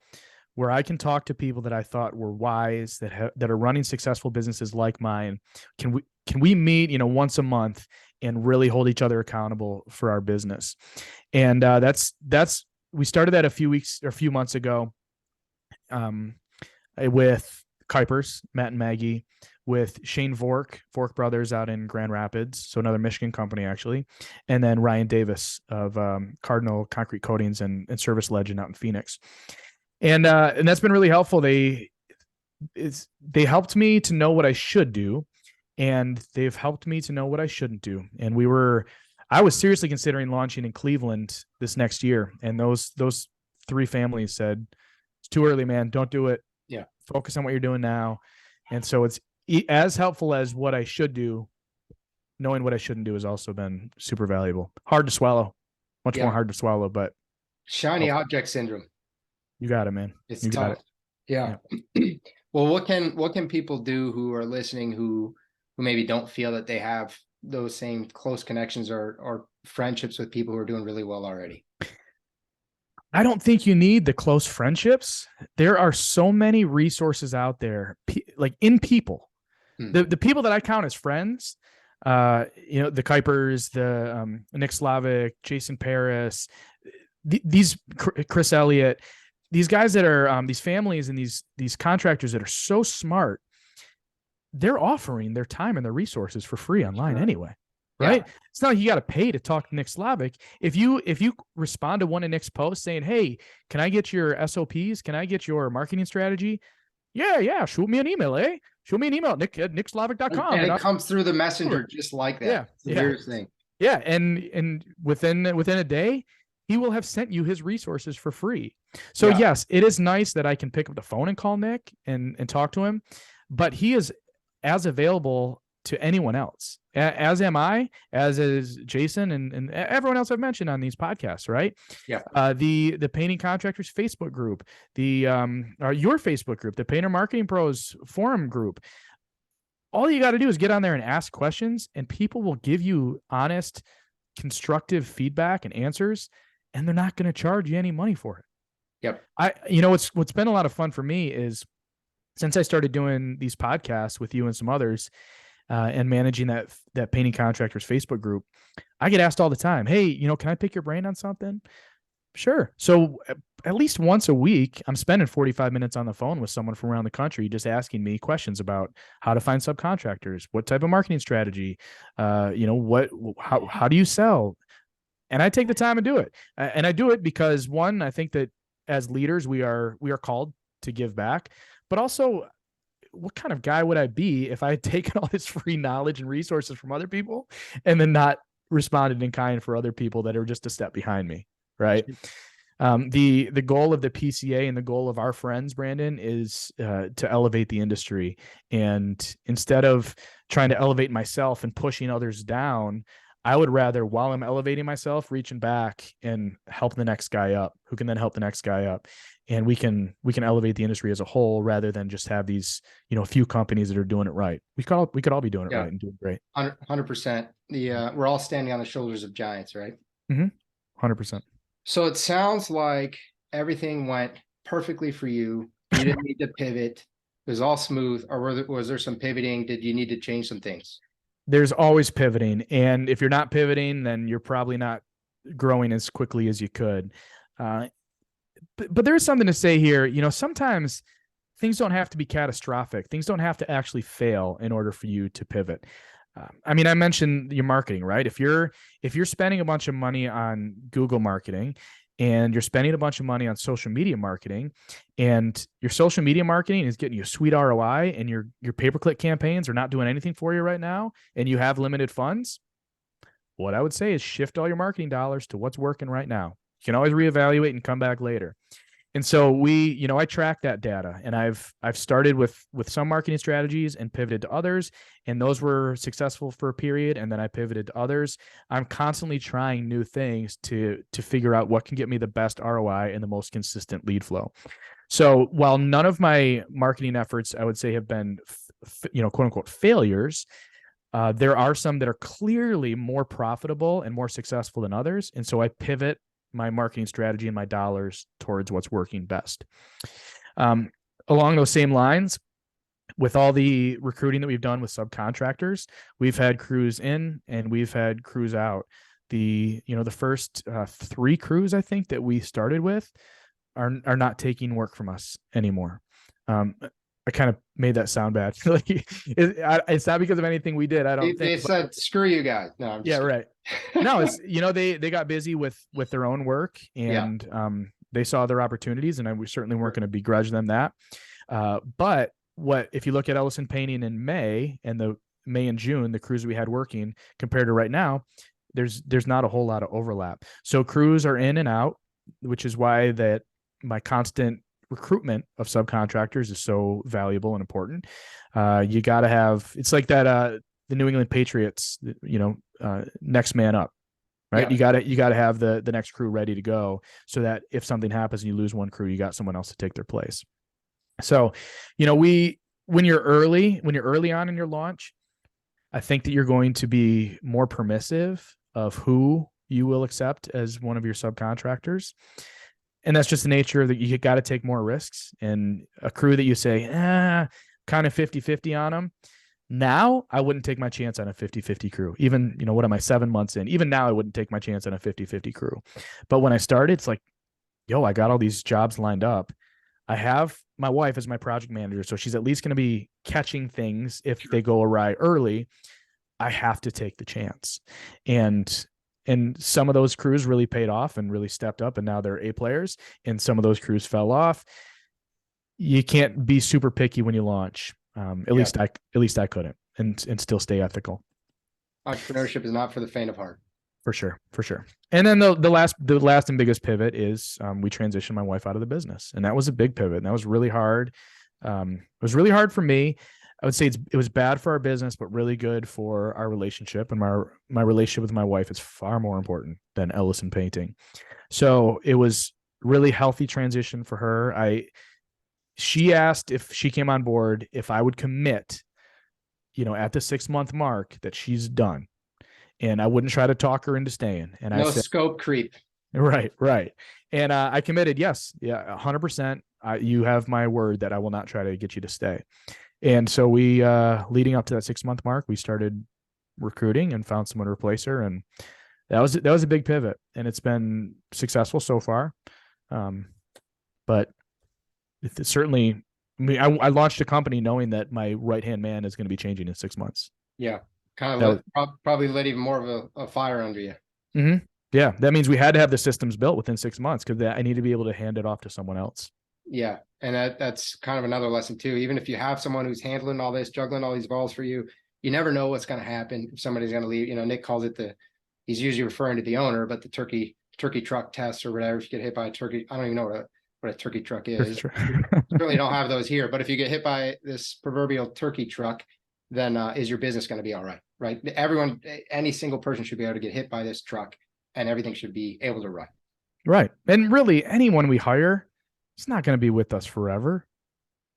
where I can talk to people that I thought were wise, that are running successful businesses like mine. Can we meet, once a month and really hold each other accountable for our business? And we started that a few months ago, with Kuipers, Matt and Maggie, with Shane Vork Brothers out in Grand Rapids, so another Michigan company actually, and then Ryan Davis of Cardinal Concrete Coatings and Service Legend out in Phoenix, and that's been really helpful. They helped me to know what I should do, and they've helped me to know what I shouldn't do. And I was seriously considering launching in Cleveland this next year, and those three families said, "It's too early, man. Don't do it. Yeah, focus on what you're doing now." And so it's as helpful as what I should do. Knowing what I shouldn't do has also been super valuable. Hard to swallow, much more hard to swallow, but shiny object syndrome. You got it, man. It's you tough. Yeah. Well, what can people do who are listening who maybe don't feel that they have those same close connections or friendships with people who are doing really well already? I don't think you need the close friendships. There are so many resources out there, like in people. The people that I count as friends, the Kuipers, the Nick Slavic, Jason Paris, these Chris Elliott, these guys that are these families and these contractors that are so smart, they're offering their time and their resources for free online anyway. Right. Yeah. It's not like you got to pay to talk to Nick Slavic. If you respond to one of Nick's posts saying, "Hey, can I get your SOPs? Can I get your marketing strategy?" Yeah. Shoot me an email, Shoot me an email, nick@nickslavic.com. And it comes through the messenger just like that. Yeah. It's the weirdest thing. Yeah. And within a day, he will have sent you his resources for free. So yes, it is nice that I can pick up the phone and call Nick and talk to him, but he is as available to anyone else, as am I, as is Jason and everyone else I've mentioned on these podcasts, right? Yeah. The Painting Contractors Facebook group, your Facebook group, the Painter Marketing Pros forum group. All you got to do is get on there and ask questions, and people will give you honest, constructive feedback and answers, and they're not going to charge you any money for it. Yep. What's been a lot of fun for me is since I started doing these podcasts with you and some others, and managing that Painting Contractors Facebook group, I get asked all the time, "Hey, can I pick your brain on something?" Sure. So at least once a week, I'm spending 45 minutes on the phone with someone from around the country, just asking me questions about how to find subcontractors, what type of marketing strategy, how do you sell? And I take the time and do it. And I do it because, one, I think that as leaders, we are called to give back, but also, what kind of guy would I be if I had taken all this free knowledge and resources from other people and then not responded in kind for other people that are just a step behind me, right? The goal of the PCA and the goal of our friends, Brandon, is to elevate the industry. And instead of trying to elevate myself and pushing others down, I would rather, while I'm elevating myself, reaching back and help the next guy up, who can then help the next guy up. And we can elevate the industry as a whole rather than just have these, a few companies that are doing it right. We could all be doing it right and doing great. 100%. We're all standing on the shoulders of giants, right? 100%. So it sounds like everything went perfectly for you. You didn't need to pivot. It was all smooth. Or was there some pivoting? Did you need to change some things? There's always pivoting. And if you're not pivoting, then you're probably not growing as quickly as you could. But there's something to say here. Sometimes things don't have to be catastrophic. Things don't have to actually fail in order for you to pivot. I mentioned your marketing, right? If you're spending a bunch of money on Google marketing and you're spending a bunch of money on social media marketing, and your social media marketing is getting you a sweet ROI, and your pay-per-click campaigns are not doing anything for you right now, and you have limited funds, what I would say is shift all your marketing dollars to what's working right now. You can always reevaluate and come back later. And so I track that data, and I've started with some marketing strategies and pivoted to others, and those were successful for a period, and then I pivoted to others. I'm constantly trying new things to figure out what can get me the best ROI and the most consistent lead flow. So while none of my marketing efforts, I would say, have been, quote unquote, failures, there are some that are clearly more profitable and more successful than others. And so I pivot my marketing strategy and my dollars towards what's working best. Along those same lines, with all the recruiting that we've done with subcontractors, we've had crews in and we've had crews out. The first 3 crews, I think, that we started with are not taking work from us anymore. I kind of made that sound bad. It's not because of anything we did. I don't think they said, screw you guys. No, I'm just right. No, it's, they got busy with their own work, and they saw their opportunities, and we certainly weren't going to begrudge them that. But if you look at Ellison Painting in May and the May and June, the crews we had working compared to right now, there's not a whole lot of overlap. So crews are in and out, which is why that my constant recruitment of subcontractors is so valuable and important. You got to have, it's like that, the New England Patriots, next man up, right? Yeah. You got to have the next crew ready to go, so that if something happens and you lose one crew, you got someone else to take their place. So, when you're early on in your launch, I think that you're going to be more permissive of who you will accept as one of your subcontractors. And that's just the nature of that. You got to take more risks, and a crew that you say, kind of 50-50 on them. Now I wouldn't take my chance on a 50-50 crew. Even, what am I, 7 months in? Even now I wouldn't take my chance on a 50-50 crew. But when I started, it's like, I got all these jobs lined up. I have my wife as my project manager, so she's at least going to be catching things if they go awry early. I have to take the chance. And some of those crews really paid off and really stepped up, and now they're A players, and some of those crews fell off. You can't be super picky when you launch. At least I couldn't, and still stay ethical. Entrepreneurship is not for the faint of heart. For sure. And then the last and biggest pivot is we transitioned my wife out of the business, and that was a big pivot, and that was really hard. It was really hard for me. I would say it was bad for our business, but really good for our relationship. And my relationship with my wife is far more important than Ellison Painting. So it was really healthy transition for her. She asked if she came on board, if I would commit, at the 6-month mark, that she's done, and I wouldn't try to talk her into staying. And I said, scope creep. Right. And I committed. Yes. Yeah. 100%. You have my word that I will not try to get you to stay. And so we, leading up to that 6-month mark, we started recruiting and found someone to replace her. And that was a big pivot, and it's been successful so far. But it's certainly, I launched a company knowing that my right-hand man is going to be changing in 6 months. Yeah. Kind of probably lit even more of a fire under you. Mm-hmm. Yeah. That means we had to have the systems built within 6 months, because I need to be able to hand it off to someone else. Yeah. And that's kind of another lesson too. Even if you have someone who's handling all this, juggling all these balls for you, you never know what's going to happen. If somebody's going to leave, Nick calls it he's usually referring to the owner, but the turkey truck test or whatever. If you get hit by a turkey, I don't even know what a turkey truck is. Certainly don't have those here, but if you get hit by this proverbial turkey truck, then is your business going to be all right? Right. Any single person should be able to get hit by this truck, and everything should be able to run. Right. And really, anyone we hire, it's not going to be with us forever.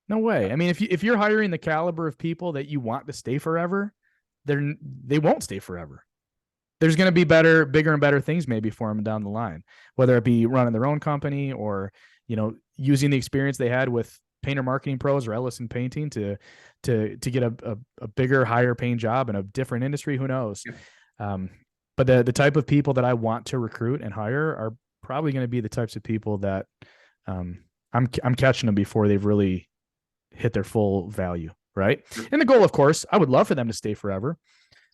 No way. I mean, if you're hiring the caliber of people that you want to stay forever, they won't stay forever. There's going to be bigger and better things maybe for them down the line, whether it be running their own company or, using the experience they had with Painter Marketing Pros or Ellison Painting to get a bigger, higher paying job in a different industry. Who knows? But the type of people that I want to recruit and hire are probably going to be the types of people that I'm catching them before they've really hit their full value, right? And the goal, of course, I would love for them to stay forever.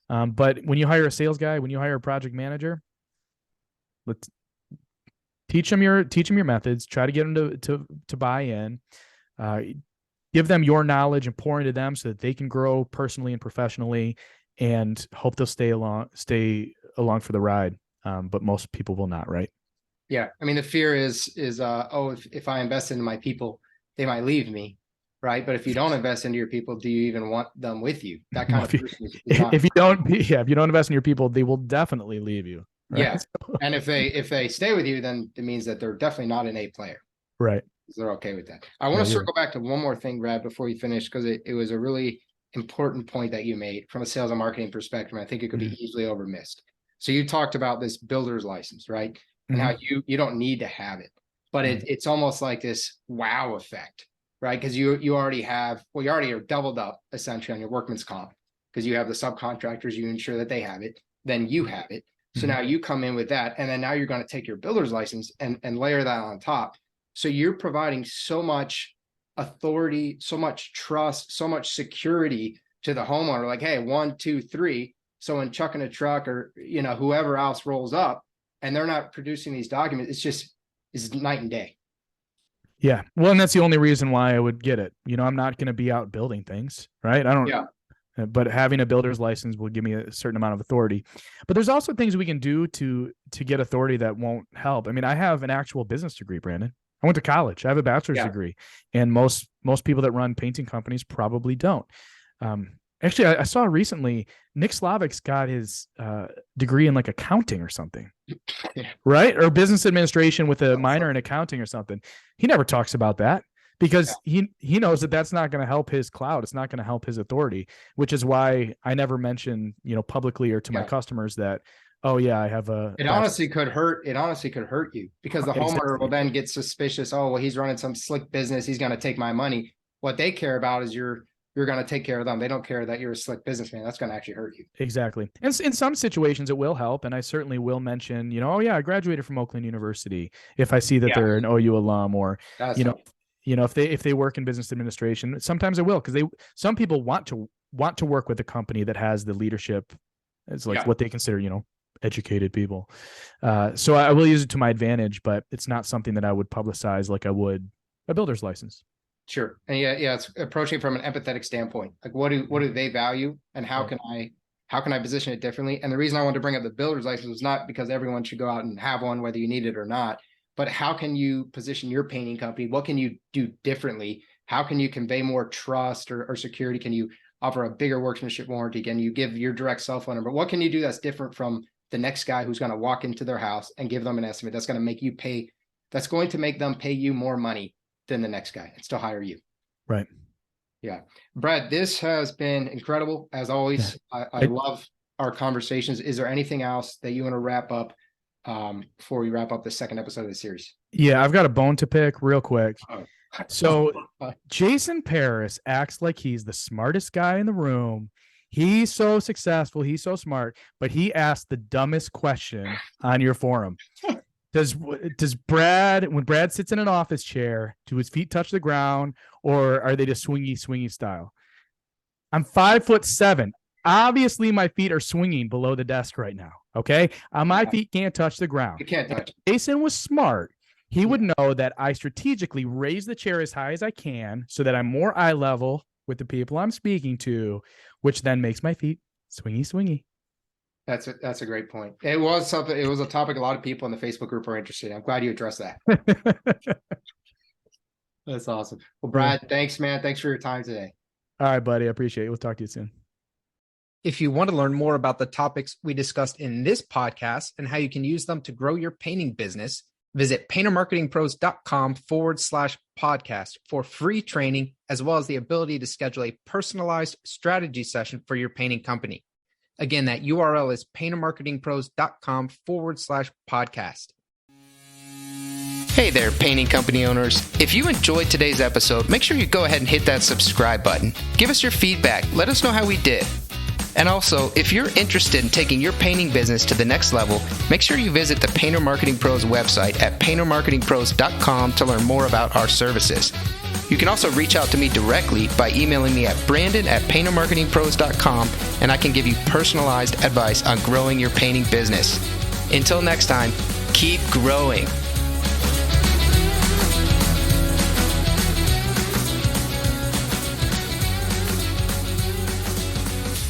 But when you hire a sales guy, when you hire a project manager, let's teach them your methods. Try to get them to buy in. Give them your knowledge and pour into them so that they can grow personally and professionally, and hope they'll stay along for the ride. But most people will not, right? Yeah. I mean, the fear is if I invest into my people, they might leave me. Right. But if you don't invest into your people, do you even want them with you? That kind of person if you don't invest in your people, they will definitely leave you. Right? Yeah. And if they stay with you, then it means that they're definitely not an A player. Right. They're okay with that. I want to circle back to one more thing, Brad, before you finish, because it was a really important point that you made from a sales and marketing perspective. I think it could be easily overmissed. So you talked about this builder's license, right? And how you don't need to have it, but it's almost like this wow effect. Right. Because you already are doubled up essentially on your workman's comp, because you have the subcontractors, you ensure that they have it, then you have it. So now you come in with that, and then now you're going to take your builder's license and layer that on top. So you're providing so much authority, so much trust, so much security to the homeowner. Like, hey, 1, 2, 3. So when Chuck in a truck or whoever else rolls up and they're not producing these documents, it's night and day. Yeah. Well, and that's the only reason why I would get it. I'm not going to be out building things, right? I don't. Yeah. But having a builder's license will give me a certain amount of authority. But there's also things we can do to get authority that won't help. I mean, I have an actual business degree, Brandon. I went to college. I have a bachelor's degree, and most people that run painting companies probably don't. Actually, I saw recently Nick Slavic's got his degree in like accounting or something, right? Or business administration with a minor in accounting or something. He never talks about that because he knows that that's not going to help his clout. It's not going to help his authority, which is why I never mention, publicly or to my customers that, oh yeah, I have a. It honestly could hurt. It honestly could hurt you because the homeowner will then get suspicious. Oh, well, he's running some slick business. He's going to take my money. What they care about is you're going to take care of them. They don't care that you're a slick businessman. That's going to actually hurt you. Exactly. And in some situations it will help. And I certainly will mention, oh yeah, I graduated from Oakland University. If I see that they're an OU alum, or, if they work in business administration, sometimes I will, because some people want to work with a company that has the leadership. It's like what they consider, educated people. So I will use it to my advantage, but it's not something that I would publicize like I would a builder's license. Sure. And it's approaching from an empathetic standpoint. Like what do they value, and how can I position it differently? And the reason I wanted to bring up the builder's license was not because everyone should go out and have one, whether you need it or not, but how can you position your painting company? What can you do differently? How can you convey more trust or security? Can you offer a bigger workmanship warranty? Can you give your direct cell phone number? What can you do that's different from the next guy who's going to walk into their house and give them an estimate that's going to make them pay you more money than the next guy and still hire you? Right. Yeah. Brad, this has been incredible as always. Yeah. I love our conversations. Is there anything else that you want to wrap up before we wrap up the second episode of the series? Yeah, I've got a bone to pick real quick. So Jason Paris acts like he's the smartest guy in the room. He's so successful. He's so smart, but he asked the dumbest question on your forum. Does Brad, when Brad sits in an office chair, do his feet touch the ground, or are they just swingy style? I'm 5'7". Obviously, my feet are swinging below the desk right now. Okay, my feet can't touch the ground. You can't touch. If Jason was smart, he would know that I strategically raise the chair as high as I can so that I'm more eye level with the people I'm speaking to, which then makes my feet swingy. That's a great point. It was a topic a lot of people in the Facebook group are interested in. I'm glad you addressed that. That's awesome. Well, Brad, thanks, man. Thanks for your time today. All right, buddy. I appreciate it. We'll talk to you soon. If you want to learn more about the topics we discussed in this podcast and how you can use them to grow your painting business, visit paintermarketingpros.com/podcast for free training, as well as the ability to schedule a personalized strategy session for your painting company. Again, that URL is paintermarketingpros.com/podcast. Hey there, painting company owners. If you enjoyed today's episode, make sure you go ahead and hit that subscribe button. Give us your feedback. Let us know how we did. And also, if you're interested in taking your painting business to the next level, make sure you visit the Painter Marketing Pros website at paintermarketingpros.com to learn more about our services. You can also reach out to me directly by emailing me at brandon@paintermarketingpros.com, and I can give you personalized advice on growing your painting business. Until next time, keep growing.